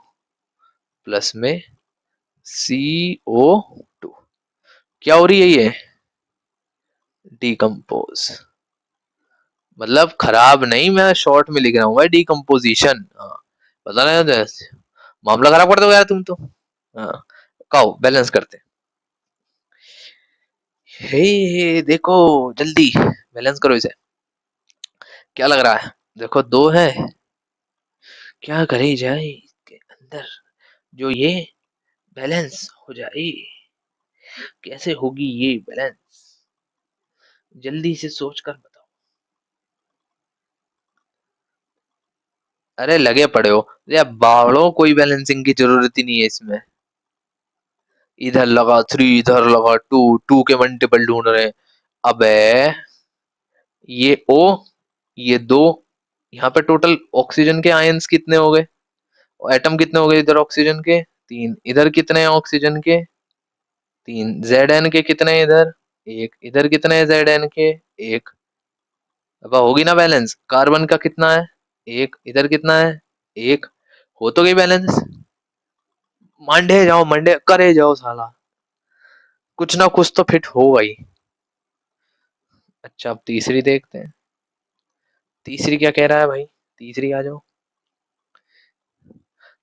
प्लस में CO2। क्या हो रही है ये, डिकम्पोज। मतलब खराब नहीं, मैं शॉर्ट में लिख रहा हूँ भाई, डिकम्पोजिशन। हाँ, पता नहीं, मामला खराब कर दो यार तुम तो। हाँ, काओ बैलेंस करते। हे देखो, जल्दी बैलेंस करो इसे। क्या लग रहा है, देखो दो है, क्या करे जाए इसके अंदर, जो ये बैलेंस हो जाए, कैसे होगी ये बैलेंस, जल्दी से सोच कर बताओ। अरे लगे पड़े हो या बावड़ो, कोई बैलेंसिंग की जरूरत ही नहीं है इसमें। इधर लगा 3, इधर लगा 2, 2 के मल्टीपल ढूंढ रहे हैं। अबे ये O, ये दो, यहाँ पे टोटल ऑक्सीजन के आयंस कितने हो गए, एटम कितने हो गए इधर ऑक्सीजन के, 3, इधर कितने हैं ऑक्सीजन के, 3, Zn के कितने हैं इधर, 1, इधर कितने हैं Zn के, 1। अब होगी ना बैलेंस, कार्बन का कितना है, 1, इधर कितना है, 1, हो तो गई बैलेंस। मंडे जाओ, मंडे करे जाओ साला, कुछ ना कुछ तो फिट होगा ही। अच्छा, अब तीसरी देखते हैं, तीसरी क्या कह रहा है भाई, तीसरी आ जाओ।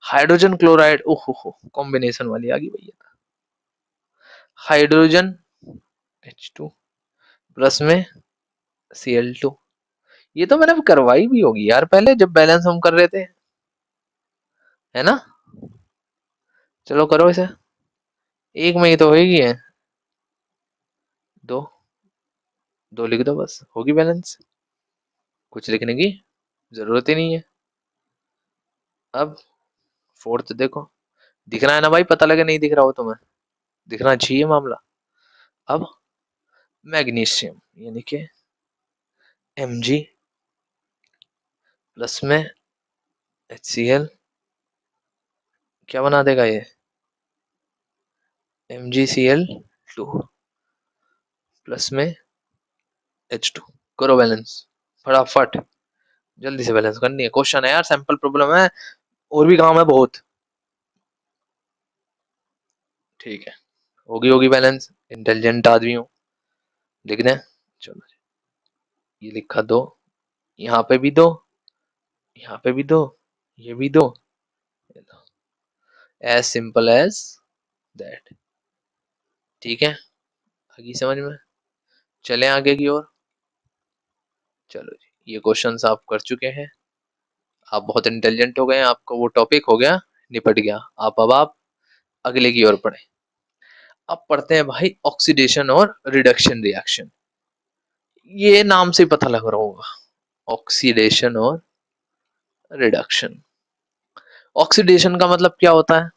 हाइड्रोजन क्लोराइड, ओहो, कॉम्बिनेशन वाली आ गई भैया। हाइड्रोजन H2 प्लस में Cl2। ये तो मैंने करवाई भी होगी यार पहले, जब बैलेंस हम कर रहे थे, है ना। चलो करो इसे, एक में ही तो होगी है, दो, दो लिख दो बस, होगी बैलेंस, कुछ लिखने की जरूरत ही नहीं है। अब फोर्थ देखो, दिख रहा है ना भाई, पता लगे नहीं दिख रहा हो तुम्हें, दिखना चाहिए मामला। अब मैग्नीशियम, यानी कि Mg प्लस में HCl, क्या बना देगा ये, MgCl2 प्लस में H2। करो बैलेंस फटाफट, जल्दी से बैलेंस करनी है, क्वेश्चन है यार, सैंपल प्रॉब्लम है, और भी काम है बहुत। ठीक है, होगी होगी बैलेंस, इंटेलिजेंट आदमी हूँ, लिख दें। चलो, ये लिखा दो, यहाँ पे भी दो, यहाँ पे भी दो, ये भी दो, एज सिंपल एज दैट। ठीक है, आगे समझ में, चले आगे की ओर। चलो जी, ये क्वेश्चंस आप कर चुके हैं, आप बहुत इंटेलिजेंट हो गए हैं, आपको वो टॉपिक हो गया, निपट गया। आप अगले की ओर पढ़े। अब पढ़ते हैं भाई ऑक्सीडेशन और रिडक्शन रिएक्शन। ये नाम से पता लग रहा होगा, ऑक्सीडेशन और रिडक्शन। ऑक्सीडेशन का मतलब क्या होता है,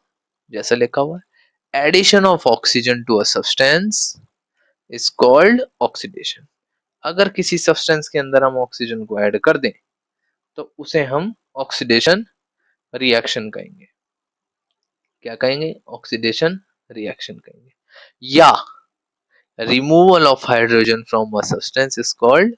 जैसे लिखा हुआ है, addition of oxygen to a substance is called oxidation. अगर किसी सब्सटेंस के अंदर हम ऑक्सीजन को ऐड कर दें, तो उसे हम ऑक्सीडेशन रिएक्शन कहेंगे। क्या कहेंगे, ऑक्सीडेशन रिएक्शन कहेंगे। या removal of hydrogen from a substance is called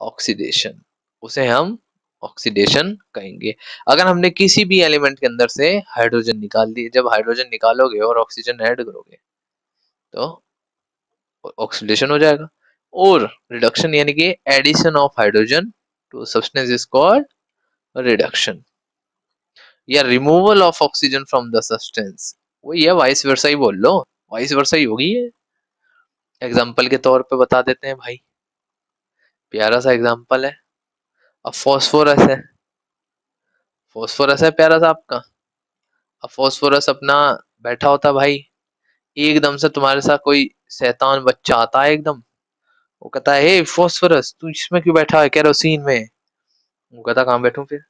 oxidation, उसे हम ऑक्सीडेशन कहेंगे। अगर हमने किसी भी एलिमेंट के अंदर से हाइड्रोजन निकाल दिए, जब हाइड्रोजन निकालोगे और ऑक्सीजन ऐड करोगे, तो ऑक्सीडेशन हो जाएगा। और रिडक्शन यानी कि addition of hydrogen to substance is called reduction, या removal of oxygen from the substance, वही है, वाइस वर्सा ही बोल लो, वाइस वर्सा ही होगी ये। एग्जाम्पल के तौर पे बता देते हैं भाई, प्यारा सा एग्जाम्पल है, अब फॉस्फोरस है, फॉस्फोरस है प्यारा सा आपका, अब फास्फोरस अपना बैठा होता भाई, एकदम से तुम्हारे साथ कोई शैतान बच्चा आता है एकदम, वो कहता है हे फास्फोरस तू इसमें क्यों बैठा है केरोसिन में। वो कहता कहाँ बैठूं फिर।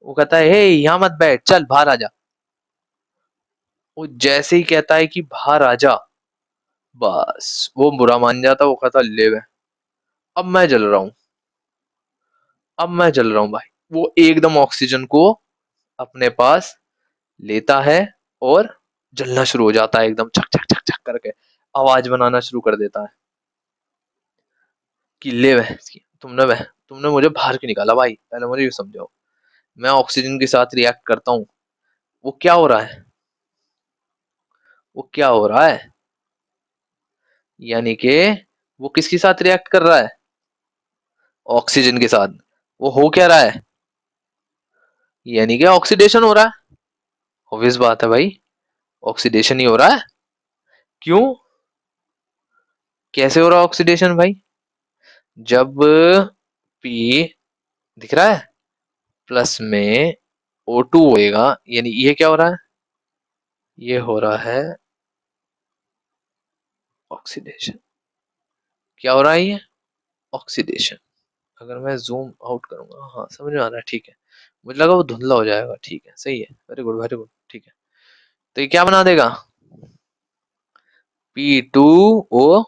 वो कहता है हे यहाँ मत बैठ, चल बाहर आ जा। वो जैसे ही कहता है कि बाहर आ जा, बस वो बुरा मान जाता, वो कहता ले बे, अब मैं जल रहा हूँ, अब मैं जल रहा हूँ भाई। वो एकदम ऑक्सीजन को अपने पास लेता है और जलना शुरू हो जाता है एकदम छक छक छक छक करके, आवाज बनाना शुरू कर देता है कि ले वह, तुमने मुझे बाहर क्यों निकाला भाई, पहले मुझे ये समझाओ। मैं ऑक्सीजन के साथ रिएक्ट करता हूँ, वो क्या हो रहा है, वो क्या हो रहा है, यानी कि वो किसके साथ रिएक्ट कर रहा है, ऑक्सीजन के साथ। वो हो क्या रहा है, यानी कि ऑक्सीडेशन हो रहा है। ऑब्वियस बात है भाई, ऑक्सीडेशन ही हो रहा है। क्यों, कैसे हो रहा है ऑक्सीडेशन भाई, जब पी दिख रहा है प्लस में O2 होएगा, यानी ये क्या हो रहा है, ये हो रहा है ऑक्सीडेशन। क्या हो रहा है ये, ऑक्सीडेशन। अगर मैं जूम आउट करूंगा, हाँ समझ में आ रहा है, ठीक है। मुझे लगा वो धुंधला हो जाएगा, ठीक है सही है, वेरी गुड वेरी गुड, ठीक है। तो ये क्या बना देगा, P2O5,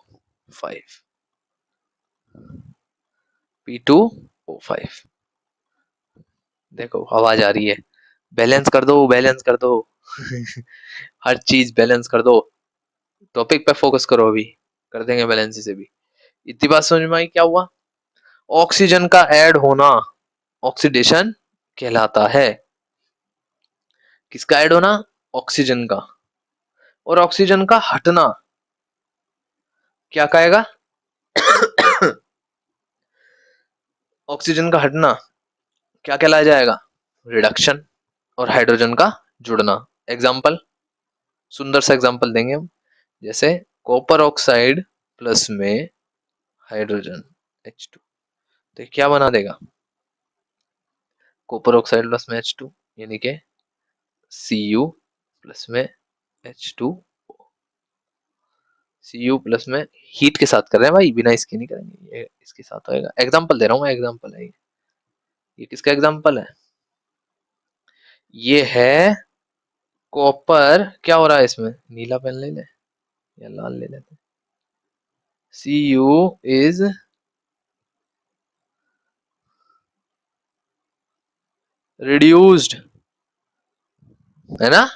P2O5। देखो आवाज आ रही है, बैलेंस कर दो बैलेंस कर दो हर चीज बैलेंस कर दो, टॉपिक पे फोकस करो, अभी कर देंगे बैलेंस इसे भी। इतनी बात समझ में आई क्या हुआ, ऑक्सीजन का ऐड होना ऑक्सीडेशन कहलाता है। किसका ऐड होना, ऑक्सीजन का। और ऑक्सीजन का हटना क्या कहेगा ऑक्सीजन का हटना क्या कहलाया जाएगा, रिडक्शन। और हाइड्रोजन का जुड़ना, एग्जाम्पल, सुंदर सा एग्जाम्पल देंगे हम, जैसे कॉपर ऑक्साइड प्लस में हाइड्रोजन H2, तो क्या बना देगा, कॉपर ऑक्साइड प्लस में H2, यानी कि Cu प्लस में H2, Cu प्लस में, हीट के साथ कर रहे हैं भाई, बिना इसके नहीं करेंगे, ये इसके साथ होएगा, एग्जाम्पल दे रहा हूँ मैं, एग्जाम्पल है ये किसका एग्जाम्पल है, ये है कॉपर, क्या हो रहा है इसमें, नीला पेन ले ले या लाल ले लेते, Cu इज रिड्यूस्ड, है ना,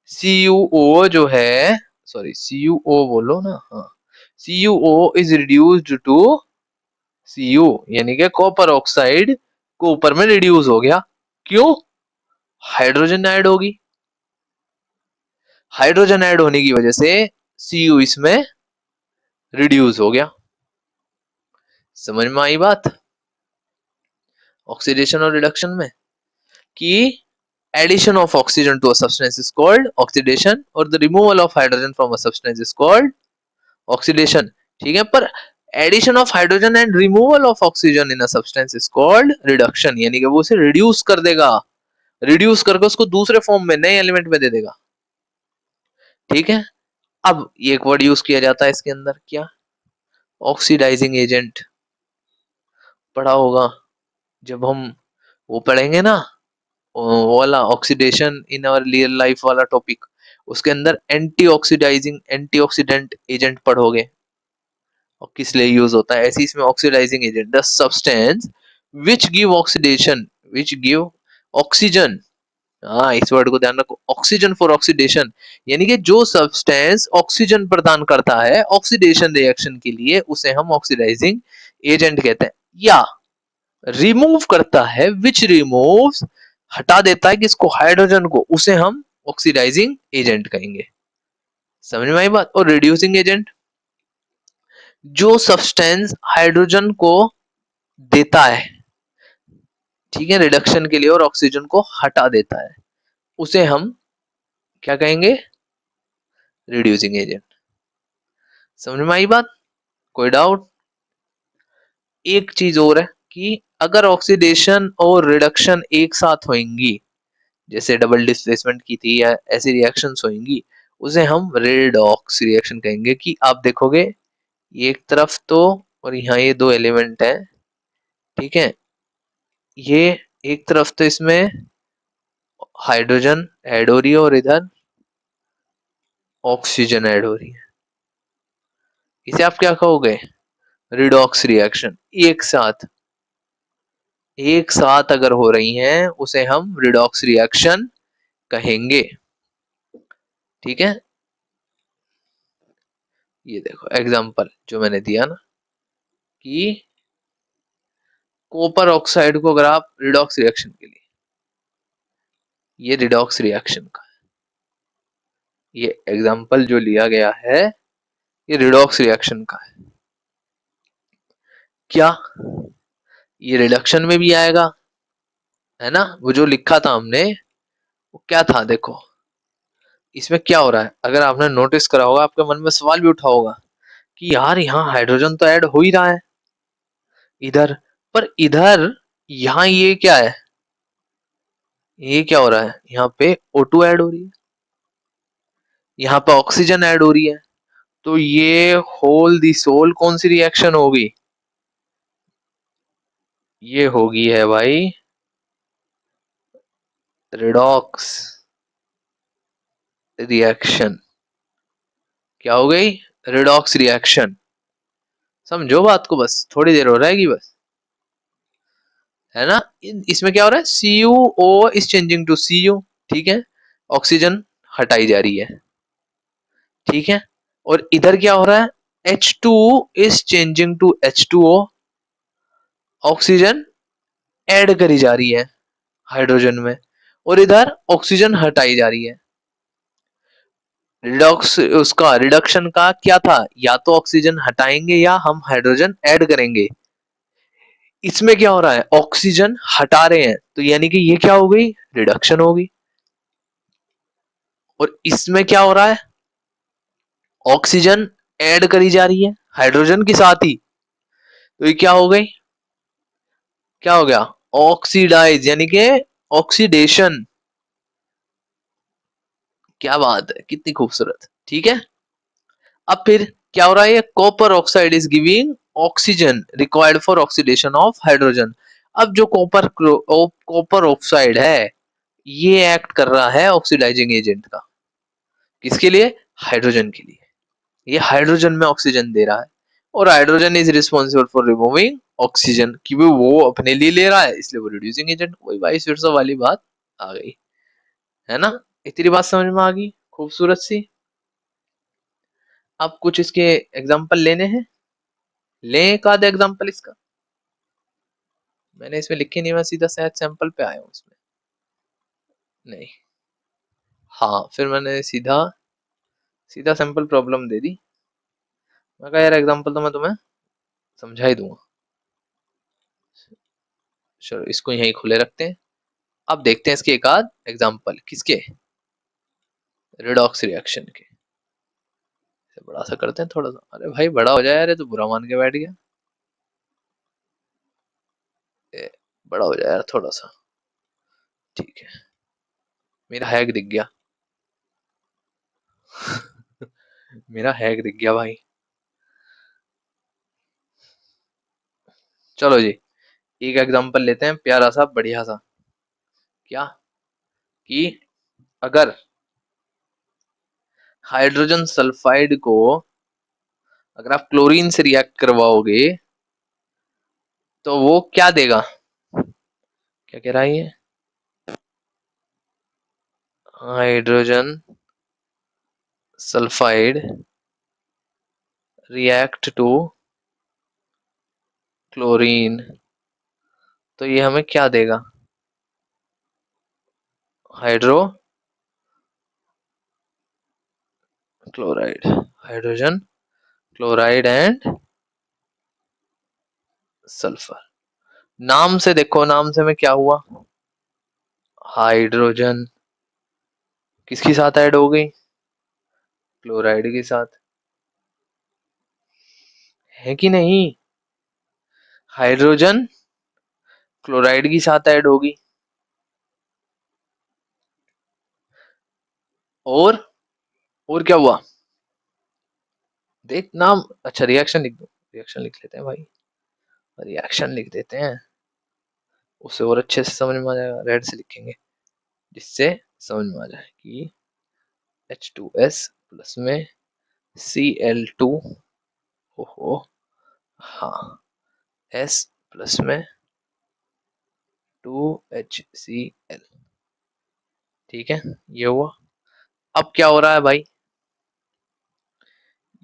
CuO जो है, सॉरी CuO बोलो ना, हाँ, CuO is reduced to Cu, यानी कि कॉपर ऑक्साइड को ऊपर में रिड्यूस हो गया, क्यों, हाइड्रोजन ऐड होगी, हाइड्रोजन ऐड होने की वजह से Cu इसमें रिड्यूस हो गया। समझ में आई बात, ऑक्सीडेशन और रिडक्शन में, कि addition of oxygen to a substance is called oxidation or the removal of hydrogen from a substance is called oxidation, ठीक है। पर addition of hydrogen and removal of oxygen in a substance is called reduction, यानी कि वो उसे रिड्यूस कर देगा, रिड्यूस करके उसको दूसरे फॉर्म में नए एलिमेंट में दे देगा, ठीक है। अब एक वर्ड यूज किया जाता है इसके अंदर, क्या, ऑक्सीडाइजिंग एजेंट, पढ़ा होगा जब हम वो पढ़ेंगे ना, वो वाला oxidation in our real life वाला टॉपिक, उसके अंदर एंटी ऑक्सीडाइजिंग एंटीऑक्सीडेंट एजेंट पढ़ोगे, और किस लिए यूज होता है, ऐसे इसमें oxidising agent the substance which give oxidation, which give oxygen, हाँ इस वर्ड को ध्यान रखो, ऑक्सीजन फॉर ऑक्सीडेशन, यानी कि जो सब्सटेंस ऑक्सीजन प्रदान करता है ऑक्सीडेशन रिएक्शन के लिए, उसे हम ऑक्सीडाइजिंग एजेंट कहते हैं। या रिमूव करता है, विच रिमूव्स, हटा देता है किसको, हाइड्रोजन को, उसे हम ऑक्सीडाइजिंग एजेंट कहेंगे। समझ में आई बात। और रिड्यूसिंग एजेंट, जो सब्सटेंस हाइड्रोजन को देता है, ठीक है, रिडक्शन के लिए और ऑक्सीजन को हटा देता है, उसे हम क्या कहेंगे, रिड्यूसिंग एजेंट। समझ में आई बात, कोई डाउट। एक चीज और है कि अगर ऑक्सीडेशन और रिडक्शन एक साथ होंगी, जैसे डबल डिस्प्लेसमेंट की थी या ऐसी रिएक्शंस होंगी, उसे हम रेडॉक्स रिएक्शन कहेंगे। कि आप देखोगे ये एक तरफ तो, और यहाँ ये दो एलिमेंट है, ठीक है, ये एक तरफ तो इसमें हाइड्रोजन ऐड हो रही है और इधर ऑक्सीजन ऐड हो रही है, इसे आप क्या कहोगे? Redox reaction. एक साथ अगर हो रही हैं उसे हम रिडॉक्स रिएक्शन कहेंगे, ठीक है। ये देखो एग्जांपल जो मैंने दिया ना, कि कॉपर ऑक्साइड को अगर आप रिडॉक्स रिएक्शन के लिए, ये रिडॉक्स रिएक्शन का, ये एग्जांपल जो लिया गया है ये रिडॉक्स रिएक्शन का है। क्या ये रिडक्शन में भी आएगा? है ना, वो जो लिखा था हमने वो क्या था देखो, इसमें क्या हो रहा है, अगर आपने नोटिस करा होगा, आपके मन में सवाल भी उठा होगा कि यार यहाँ हाइड्रोजन तो ऐड हो ही रहा है इधर, पर इधर यहाँ ये क्या है, ये क्या हो रहा है, यहाँ पे O2 ऐड हो रही है, यहाँ पे ऑक्सीजन ऐड हो रही है, तो ये होल दी सोल कौन सी रिएक्शन होगी? ये होगी है भाई रिडॉक्स रिएक्शन। क्या हो गई? Redox reaction. समझो बात को, बस थोड़ी देर हो रहेगी बस, है ना। इसमें क्या हो रहा है, CuO is changing to Cu, ठीक है, ऑक्सीजन हटाई जा रही है, ठीक है, और इधर क्या हो रहा है, H2 is changing to H2O, oxygen add करी जा रही है हाइड्रोजन में, और इधर ऑक्सीजन हटाई जा रही है। रिडॉक्स उसका रिडक्शन का क्या था, या तो ऑक्सीजन हटाएंगे या हम हाइड्रोजन ऐड करेंगे। इसमें क्या हो रहा है, ऑक्सीजन हटा रहे हैं, तो यानी कि ये क्या हो गई, रिडक्शन होगी। और इसमें क्या हो रहा है, ऑक्सीजन ऐड करी जा रही है हाइड्रोजन के साथ ही, तो ये क्या हो गई, क्या हो गया, ऑक्सीडाइज, यानी कि ऑक्सीडेशन। क्या बात है, कितनी खूबसूरत, ठीक है। अब फिर क्या हो रहा है, copper oxide is giving oxygen required for oxidation of hydrogen. अब जो कॉपर ऑक्साइड है ये एक्ट कर रहा है ऑक्सीडाइजिंग एजेंट का, किसके लिए, हाइड्रोजन के लिए। ये हाइड्रोजन में ऑक्सीजन दे रहा है, और hydrogen is responsible for removing oxygen, कि वो अपने लिए ले रहा है इसलिए वो रिड्यूसिंग एजेंट। वही वाइस वर्सा वाली बात आ गई, है ना। इतनी बात समझ में आ गई खूबसूरत सी। अब कुछ इसके एग्जाम्पल लेने हैं, ले एक आध एग्जाम्पल इसका, मैंने इसमें लिखे नहीं, मैं सीधा शायद सैंपल पे आया हूँ इसमें, नहीं, हाँ फिर मैंने सीधा सीधा सैंपल प्रॉब्लम दे दी। मैं कहा यार एग्जाम्पल तो मैं तुम्हें समझा ही दूंगा, चलो इसको यहीं खुले रखते हैं। अब देखते हैं इसके एक आध एग्जाम्पल, किसके, रिडॉक्स रिएक्शन के। इसे बड़ा सा करते हैं थोड़ा सा, अरे भाई बड़ा हो जाए यार, ये तो बुरा मान के बैठ गया, बड़ा हो जाए यार थोड़ा सा, ठीक है, मेरा हैक दिख गया मेरा हैक दिख गया भाई। चलो जी, एक एग्जांपल लेते हैं प्यारा सा बढ़िया सा। क्या, कि अगर हाइड्रोजन सल्फाइड को अगर आप क्लोरीन से रिएक्ट करवाओगे तो वो क्या देगा, क्या कह रहा है ये, hydrogen sulphide react to chlorine, तो ये हमें क्या देगा, hydro chloride, hydrogen chloride and sulphur. नाम से देखो, नाम से में क्या हुआ, हाइड्रोजन किसके साथ ऐड हो गई, क्लोराइड के साथ, है कि नहीं। हाइड्रोजन क्लोराइड के साथ ऐड होगी। और क्या हुआ देख नाम। अच्छा रिएक्शन लिख दो, रिएक्शन लिख लेते हैं भाई, रिएक्शन लिख देते हैं, उसे और अच्छे से समझ में आ जाएगा। रेड से लिखेंगे जिससे समझ में आ जाए कि H2S प्लस में Cl2, ओहो हाँ, S प्लस में 2HCl। ठीक है ये हुआ। अब क्या हो रहा है भाई,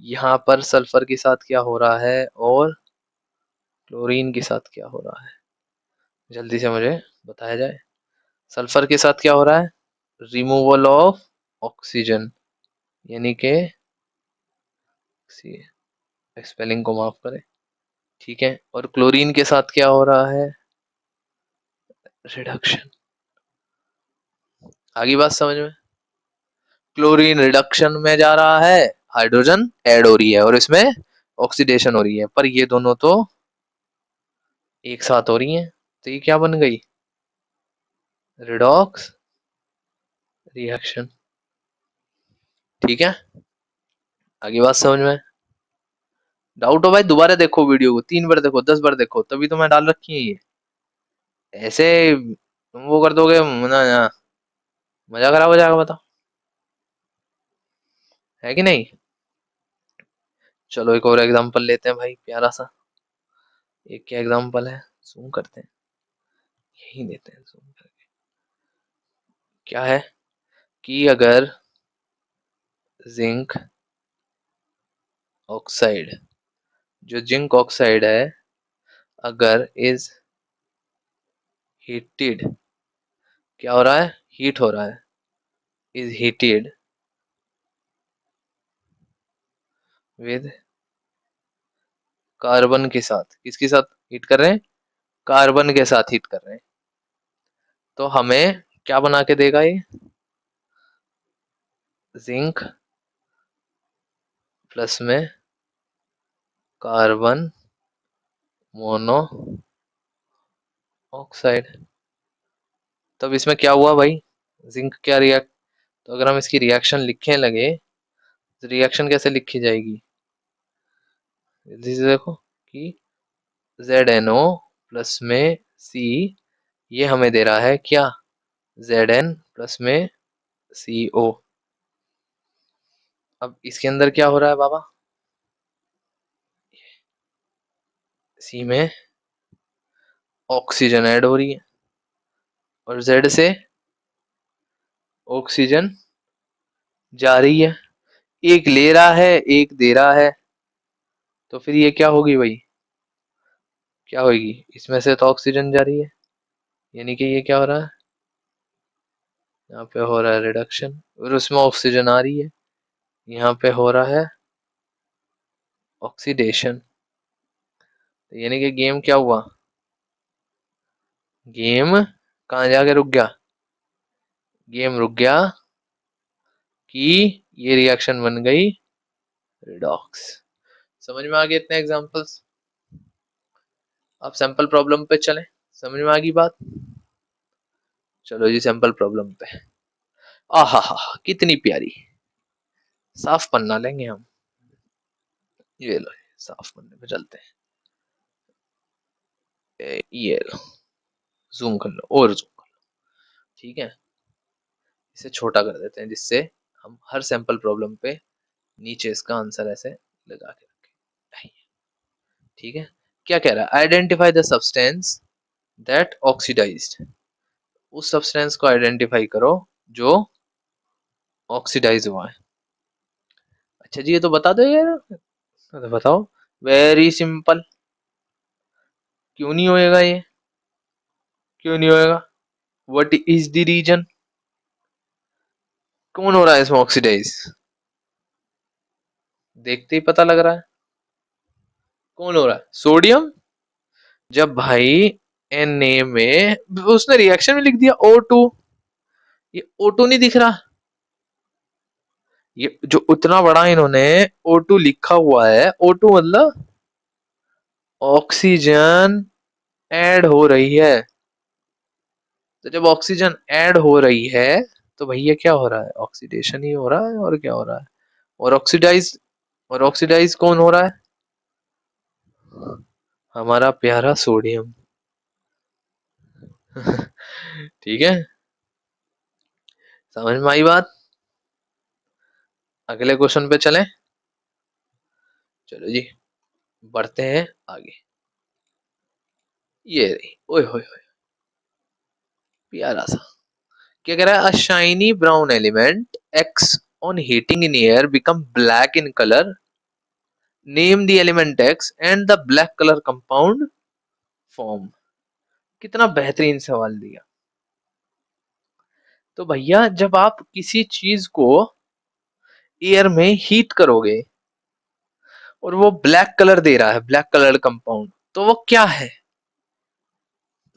यहाँ पर सल्फर के साथ क्या हो रहा है और क्लोरीन के साथ क्या हो रहा है, जल्दी से मुझे बताया जाए। सल्फर के साथ क्या हो रहा है, रिमूवल ऑफ ऑक्सीजन, यानी के स्पेलिंग को माफ करें। ठीक है, और क्लोरीन के साथ क्या हो रहा है, रिडक्शन। आगे बात समझ में, क्लोरीन रिडक्शन में जा रहा है, हाइड्रोजन ऐड हो रही है और इसमें ऑक्सीडेशन हो रही है, पर ये दोनों तो एक साथ हो रही हैं, तो ये क्या बन गई, रिडॉक्स रिएक्शन। ठीक है, आगे बात समझ में, डाउट हो भाई दोबारा देखो वीडियो को, 3 बार देखो, 10 बार देखो, तभी तो मैं डाल रखी है ये। ऐसे तुम वो कर दोगे ना, ना मजा खराब हो जाएगा, बताओ है कि नहीं। चलो एक और एग्जांपल लेते हैं भाई प्यारा सा। एक क्या एग्जांपल है, जूम करते हैं, यही देते हैं जूम करके। क्या है कि अगर जिंक ऑक्साइड, जो जिंक ऑक्साइड है अगर इज हीटेड, क्या हो रहा है, हीट हो रहा है, इज हीटेड विद कार्बन के साथ, किसके साथ हीट कर रहे हैं, कार्बन के साथ हीट कर रहे हैं, तो हमें क्या बना के देगा ये, जिंक प्लस में कार्बन मोनो ऑक्साइड। तब इसमें क्या हुआ भाई, जिंक क्या रिएक्ट, तो अगर हम इसकी रिएक्शन लिखने लगे तो रिएक्शन कैसे लिखी जाएगी, जल्दी से देखो कि ZNO प्लस में C, ये हमें दे रहा है क्या, Zn प्लस में CO। अब इसके अंदर क्या हो रहा है बाबा, C में ऑक्सीजन ऐड हो रही है और Z से ऑक्सीजन जा रही है, एक ले रहा है एक दे रहा है, तो फिर ये क्या होगी भाई, क्या होगी, इसमें से तो ऑक्सीजन जा रही है, यानी कि ये क्या हो रहा है, यहाँ पे हो रहा है रिडक्शन और उसमें ऑक्सीजन आ रही है, यहाँ पे हो रहा है ऑक्सीडेशन। तो यानी कि गेम क्या हुआ, गेम कहाँ जाके रुक गया, गेम रुक गया कि ये रिएक्शन बन गई रिडॉक्स। समझ में आ गए इतने एग्जांपल्स, आप सैंपल प्रॉब्लम पे चलें, समझ में आ गई बात। चलो जी सैंपल प्रॉब्लम पे, आहा हा कितनी प्यारी, साफ पन्ना लेंगे हम, ये लो साफ पन्ने पे चलते हैं, ये लो, जूम कर लो और जूम कर लो। ठीक है, इसे छोटा कर देते हैं जिससे हम हर सैंपल प्रॉब्लम पे नीचे इसका आंसर ऐसे लगा के रखें। ठीक है, क्या कह रहा है, identify the substance that oxidised, उस सब्सटेंस को आइडेंटिफाई करो जो ऑक्सीडाइज हुआ है। अच्छा जी ये तो बता दो यार, तो बताओ, वेरी सिंपल, क्यों नहीं होएगा ये, क्यों नहीं होएगा, व्हाट इज द रीजन, कौन हो रहा है इसमें ऑक्सीडाइज, देखते ही पता लग रहा है कौन हो रहा है, सोडियम। जब भाई Na में उसने रिएक्शन में लिख दिया O2, ये O2 नहीं दिख रहा, ये जो उतना बड़ा इन्होंने O2 लिखा हुआ है, O2 मतलब ऑक्सीजन ऐड हो रही है, तो जब ऑक्सीजन ऐड हो रही है तो भैया क्या हो रहा है, ऑक्सीडेशन ही हो रहा है, और क्या हो रहा है, और ऑक्सीडाइज, और ऑक्सीडाइज कौन हो रहा है, हमारा प्यारा सोडियम। ठीक है, समझ में आई बात। अगले क्वेश्चन पे चलें। चलो जी, बढ़ते हैं आगे। ये रही, ओए होए होए, प्यारा सा। क्या कह रहा है, अ shiny brown element x on heating in air become black in colour, name the element x and the black colour compound form. कितना बेहतरीन सवाल दिया। तो भैया जब आप किसी चीज को एयर में हीट करोगे और वो ब्लैक कलर दे रहा है, ब्लैक कलर कंपाउंड, तो वो क्या है।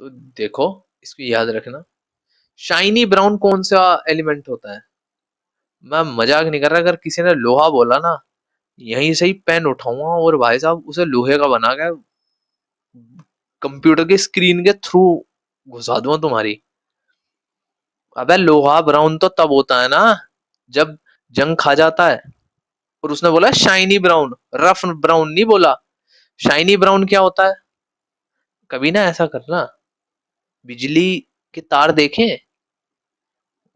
तो देखो, इसको याद रखना, शाइनी ब्राउन कौन सा एलिमेंट होता है। मैं मजाक नहीं कर रहा, अगर किसी ने लोहा बोला ना, यहीं से ही पेन उठाऊंगा और भाई साहब उसे लोहे का बना के कंप्यूटर की स्क्रीन के थ्रू घुसा दूंगा तुम्हारी। अबे लोहा ब्राउन तो तब होता है ना जब जंग खा जाता है। और उसने बोला शाइनी ब्राउन, रफ ब्राउन नहीं बोला। शाइनी ब्राउन क्या होता है, कभी ना ऐसा करना, बिजली के तार देखे,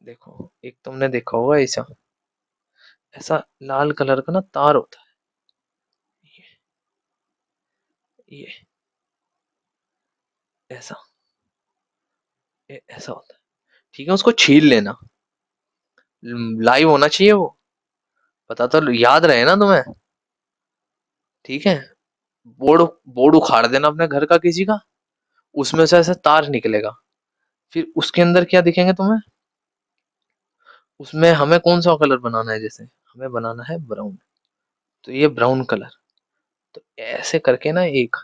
देखो एक तुमने देखा होगा ऐसा, ऐसा लाल कलर का ना तार होता है, ये ऐसा, ये ऐसा होता है। ठीक है, उसको छील लेना, लाइव होना चाहिए वो, पता तो याद रहे ना तुम्हें। ठीक है, बोर्ड, बोर्ड उखाड़ देना अपने घर का किसी का, उसमें से ऐसे तार निकलेगा, फिर उसके अंदर क्या दिखेंगे तुम्हें, उसमें हमें कौन सा कलर बनाना है, जैसे हमें बनाना है ब्राउन, तो ये ब्राउन कलर, तो ऐसे करके ना एक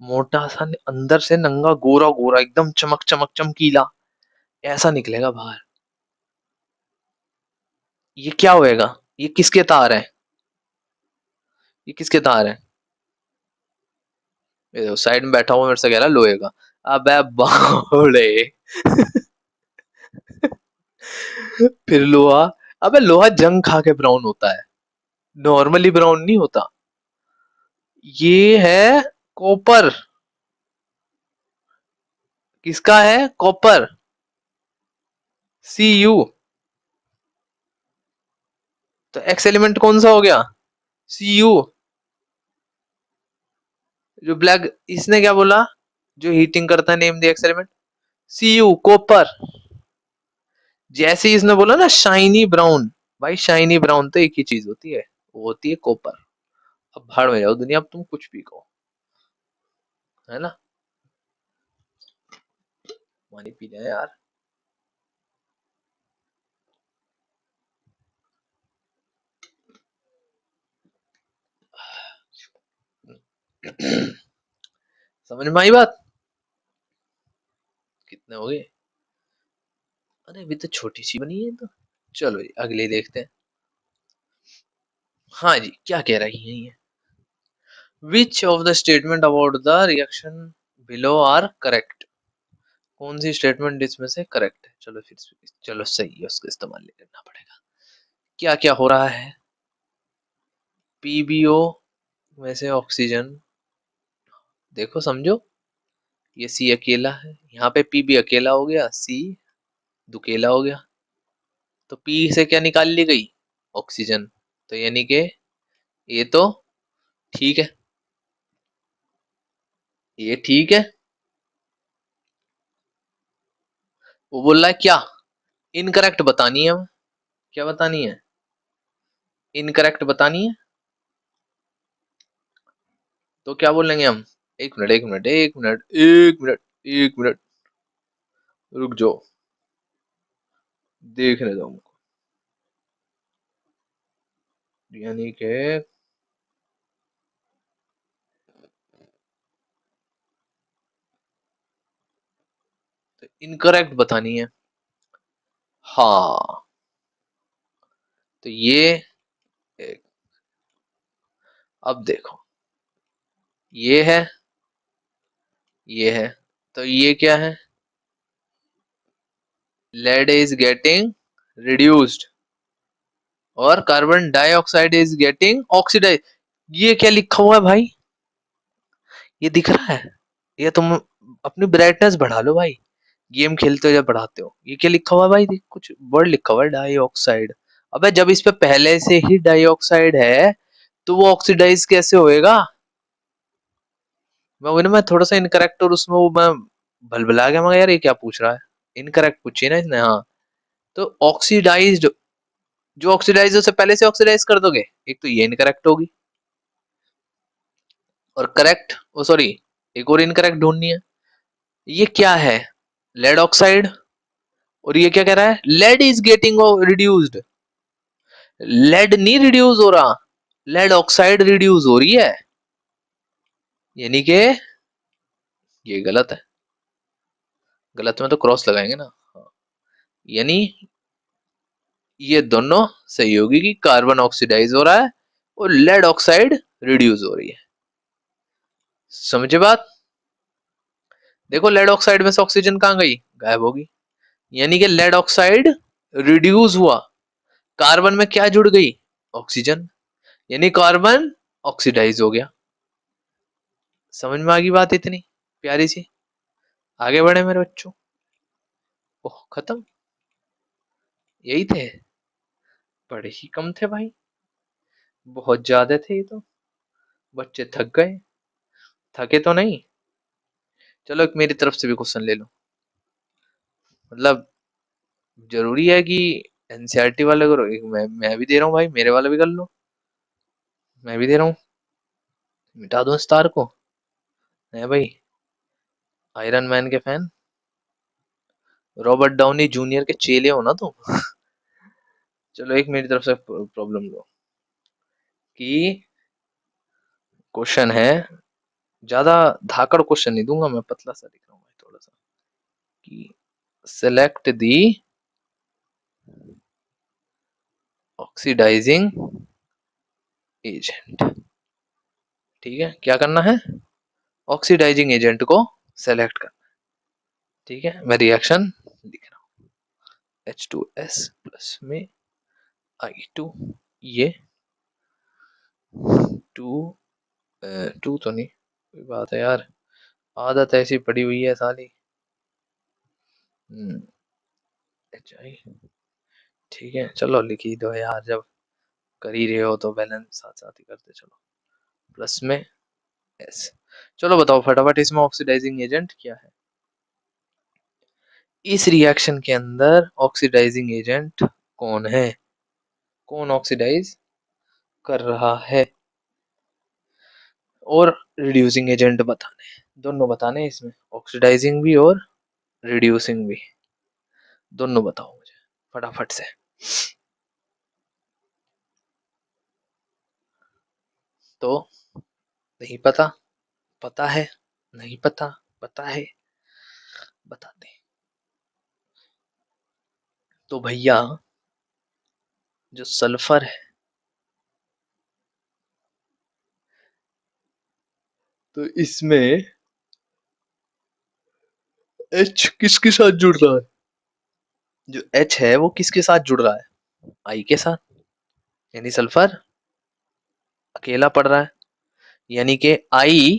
मोटा सा अंदर से नंगा गोरा गोरा एकदम चमक चमक चमकीला ऐसा निकलेगा बाहर। ये क्या होएगा, ये किसके तार है, ये किसके तार है। ये देखो साइड में बैठा हुआ मेरे से कह रहा है लोहे का। अबे बावड़े। फिर लोहा, अबे लोहा जंग खा के ब्राउन होता है, नॉर्मली ब्राउन नहीं होता। ये है कॉपर, किसका है, कॉपर, Cu। तो एक्स एलिमेंट कौन सा हो गया, Cu। जो ब्लैक, इसने क्या बोला, जो हीटिंग करता है, name the x element, Cu copper. जैसे ही इसने बोला ना शाइनी ब्राउन, भाई शाइनी ब्राउन तो एक ही चीज होती है, वो होती है कॉपर। अब भाड़ में जाओ दुनिया, अब तुम कुछ भी कहो, है ना। पानी पी जाए यार। समझ में आई बात, कितने हो गए। अरे अभी तो छोटी सी बनी है तो। चलो जी अगले देखते हैं। हाँ जी, क्या कह रही है ये, which of the statement about the reaction below are correct. कौन सी स्टेटमेंट इसमें से करेक्ट है, चलो फिर, चलो सही है, उसका इस्तेमाल नहीं करना पड़ेगा। क्या क्या हो रहा है, पीबीओ में से ऑक्सीजन, देखो समझो, ये सी अकेला है, यहाँ पे पी भी अकेला हो गया, सी दुकेला हो गया, तो पी से क्या निकाल ली गई, ऑक्सीजन, तो यानी कि ये तो ठीक है, ये ठीक है। वो बोल रहा है क्या, इनकरेक्ट बतानी है हमें, क्या बतानी है, इनकरेक्ट बतानी है। तो क्या बोलेंगे हम, एक मिनट एक मिनट एक मिनट एक मिनट एक मिनट, रुक जाओ, देखने दो हमको, यानी कि इनकरेक्ट बतानी है। हाँ, तो ये एक, अब देखो, ये है, ये है, तो ये क्या है, लेड इज गेटिंग रिड्यूस्ड और carbon dioxide is getting oxidise. ये क्या लिखा हुआ है भाई? ये दिख रहा है? ये तुम अपनी ब्राइटनेस बढ़ा लो भाई, गेम खेलते हो जब बढ़ाते हो। ये क्या लिखा हुआ है भाई? देख, कुछ वर्ड लिखा हुआ है डाइऑक्साइड। अबे जब इस पे पहले से ही डाइऑक्साइड है तो वो ऑक्सीडाइज कैसे होएगा? मैं थोड़ा सा इनकरेक्ट और उसमें वो मैं भलभला गया, मगर यार ये क्या पूछ रहा है? इनकरेक्ट पूछिए ना इसने। हाँ, तो ऑक्सीडाइज्ड, जो ऑक्सीडाइज उसे पहले से ऑक्सीडाइज कर दोगे, एक तो ये इनकरेक्ट होगी। और करेक्ट, ओ सॉरी, एक और इनकरेक्ट ढूंढनी है। ये क्या है? Lead oxide. और ये क्या कह रहा है? Lead is getting reduced. Lead नहीं रिड्यूस हो रहा, लेड ऑक्साइड रिड्यूस हो रही है, यानी कि ये गलत है। गलत में तो क्रॉस लगाएंगे ना। हाँ, यानी ये दोनों सही होगी कि कार्बन ऑक्सीडाइज हो रहा है और लेड ऑक्साइड रिड्यूस हो रही है। समझे बात? देखो लेड ऑक्साइड में से ऑक्सीजन कहाँ गई? गायब होगी। यानी कि लेड ऑक्साइड रिड्यूस हुआ, कार्बन में क्या जुड़ गई? ऑक्सीजन, यानी कार्बन ऑक्सीडाइज हो गया। समझ में आ गई बात? इतनी प्यारी सी। आगे बढ़े मेरे बच्चों। ओह खत्म, यही थे? बड़े ही कम थे भाई, बहुत ज्यादा थे ये तो। बच्चे थक गए। थके तो नहीं? चलो एक मेरी तरफ से भी क्वेश्चन ले लो। मतलब जरूरी है कि एनसीईआरटी वाले करो? एक मैं भी दे रहा हूँ भाई, मेरे वाला भी कर लो। मैं भी दे रहा हूँ, मिटा दो स्टार को। है भाई, आयरन मैन के फैन, रॉबर्ट डाउनी जूनियर के चेले हो ना तुम। चलो एक मेरी तरफ से प्रॉब्लम लो कि क्वेश्चन है, ज्यादा धाकड़ क्वेश्चन नहीं दूंगा मैं, पतला सा लिख रहा हूँ भाई थोड़ा सा, कि सेलेक्ट दी ऑक्सीडाइजिंग एजेंट। ठीक है, क्या करना है? ऑक्सीडाइजिंग एजेंट को सेलेक्ट करना। ठीक है, मैं रिएक्शन लिख रहा हूँ। H2S प्लस में I2, ये टू, टू तो नहीं, कोई बात है यार, आदत ऐसी पड़ी हुई है साली। HI, ठीक है चलो लिख ही दो यार, जब कर ही रहे हो तो बैलेंस साथ साथ ही करते चलो। प्लस में S। चलो बताओ फटाफट, इसमें ऑक्सीडाइजिंग एजेंट क्या है? इस रिएक्शन के अंदर ऑक्सीडाइजिंग एजेंट कौन है? कौन ऑक्सीडाइज कर रहा है? और रिड्यूसिंग एजेंट बताने, दोनों बताने इसमें, ऑक्सीडाइजिंग भी और रिड्यूसिंग भी, दोनों बताओ मुझे फटाफट से। तो नहीं पता? पता है? नहीं पता? पता है? बता दे। तो भैया, जो सल्फर है, तो इसमें H किसके साथ जुड़ रहा है? जो H है वो किसके साथ जुड़ रहा है? I के साथ। यानी सल्फर अकेला पड़ रहा है, यानी कि I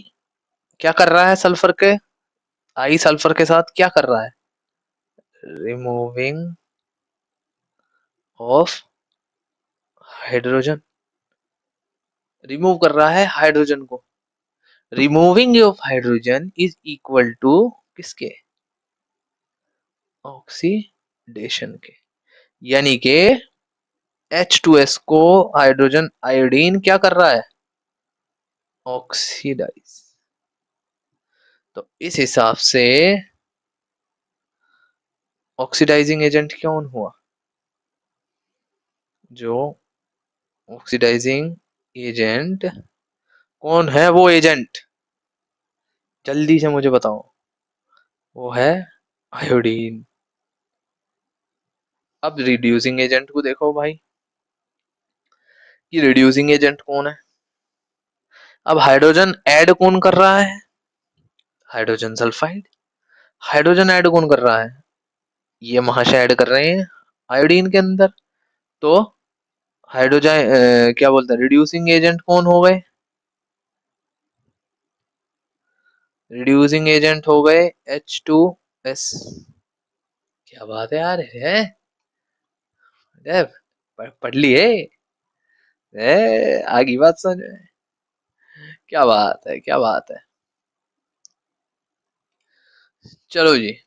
क्या कर रहा है सल्फर के? I सल्फर के साथ क्या कर रहा है? रिमूविंग ऑफ हाइड्रोजन, रिमूव कर रहा है हाइड्रोजन को। Removing of hydrogen is equal to किसके? ऑक्सीडेशन के। यानी कि H2S को हाइड्रोजन आयोडीन क्या कर रहा है? ऑक्सीडाइज। तो इस हिसाब से ऑक्सीडाइजिंग एजेंट कौन हुआ? जो ऑक्सीडाइजिंग एजेंट कौन है? वो एजेंट जल्दी से मुझे बताओ। वो है आयोडीन। अब रिड्यूसिंग एजेंट को देखो भाई, कि रिड्यूसिंग एजेंट कौन है? अब हाइड्रोजन ऐड कौन कर रहा है? Hydrogen sulphide. हाइड्रोजन ऐड कौन कर रहा है? ये महाशय ऐड कर रहे हैं आयोडीन के अंदर। तो हाइड्रोजन क्या बोलते हैं, रिड्यूसिंग एजेंट कौन हो गए? रिड्यूसिंग एजेंट हो गए H2S। क्या बात है यार, है अरे, पढ़ लिए। आगे बात समझ में। क्या बात है, क्या बात है। चलो जी,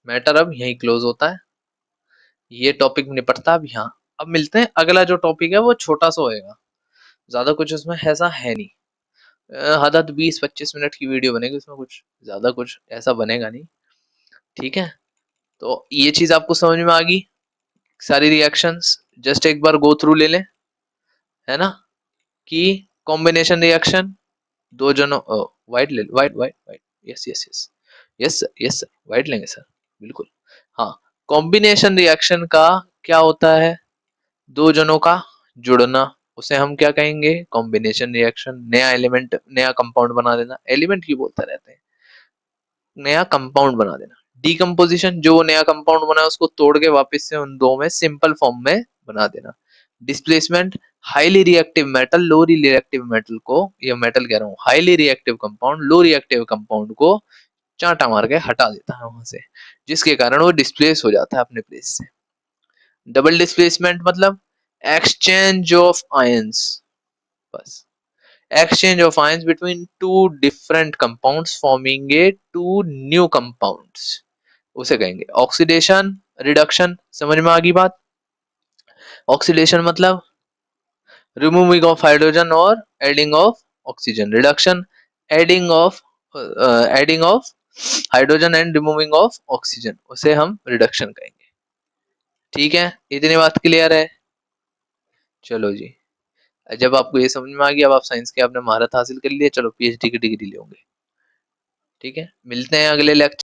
मैटर अब यहीं क्लोज होता है, ये टॉपिक निपटता है अब यहाँ। अब मिलते हैं, अगला जो टॉपिक है वो छोटा सा होएगा, ज्यादा कुछ उसमें ऐसा है नहीं। हद हद 20-25 मिनट की वीडियो बनेगी, उसमें कुछ ज्यादा कुछ ऐसा बनेगा नहीं। ठीक है, तो ये चीज आपको समझ में आ गई, सारी रिएक्शंस जस्ट एक बार गो थ्रू ले लें, है ना? कि कॉम्बिनेशन रिएक्शन, दो जनों, वाइट ले, white white white, yes yes yes, yes sir yes sir, white लेंगे सर, बिल्कुल। हाँ, कॉम्बिनेशन रिएक्शन का क्या होता है? दो जनों का जुड़ना, उसे हम क्या कहेंगे? Combination reaction. नया एलिमेंट, नया कंपाउंड बना देना, एलिमेंट क्यों बोलते रहते हैं, नया कंपाउंड बना देना। डीकम्पोजिशन, जो नया कंपाउंड बना है उसको तोड़ के वापस से उन दो में सिंपल फॉर्म में बना देना। Displacement, highly reactive metal low reactive metal को, ये मेटल कह रहा हूँ, highly reactive compound low reactive compound को चांटा मार के हटा देता है वहां से, जिसके कारण वो डिस्प्लेस हो जाता है अपने प्लेस से। डबल डिस्प्लेसमेंट मतलब एक्सचेंज ऑफ आयंस, बस, exchange of ions between two different compounds forming a two new compounds, उसे कहेंगे ऑक्सीडेशन रिडक्शन। समझ में आ गई बात? ऑक्सीडेशन मतलब रिमूविंग ऑफ हाइड्रोजन और adding of oxygen. Reduction, adding of adding of hydrogen and removing of oxygen, उसे हम रिडक्शन कहेंगे। ठीक है, इतनी बात क्लियर है? चलो जी, जब आपको ये समझ में आ गया, अब आप साइंस के आपने महारत हासिल कर लिया, चलो पीएचडी की डिग्री लोगे। ठीक है, मिलते हैं अगले लेक्चर।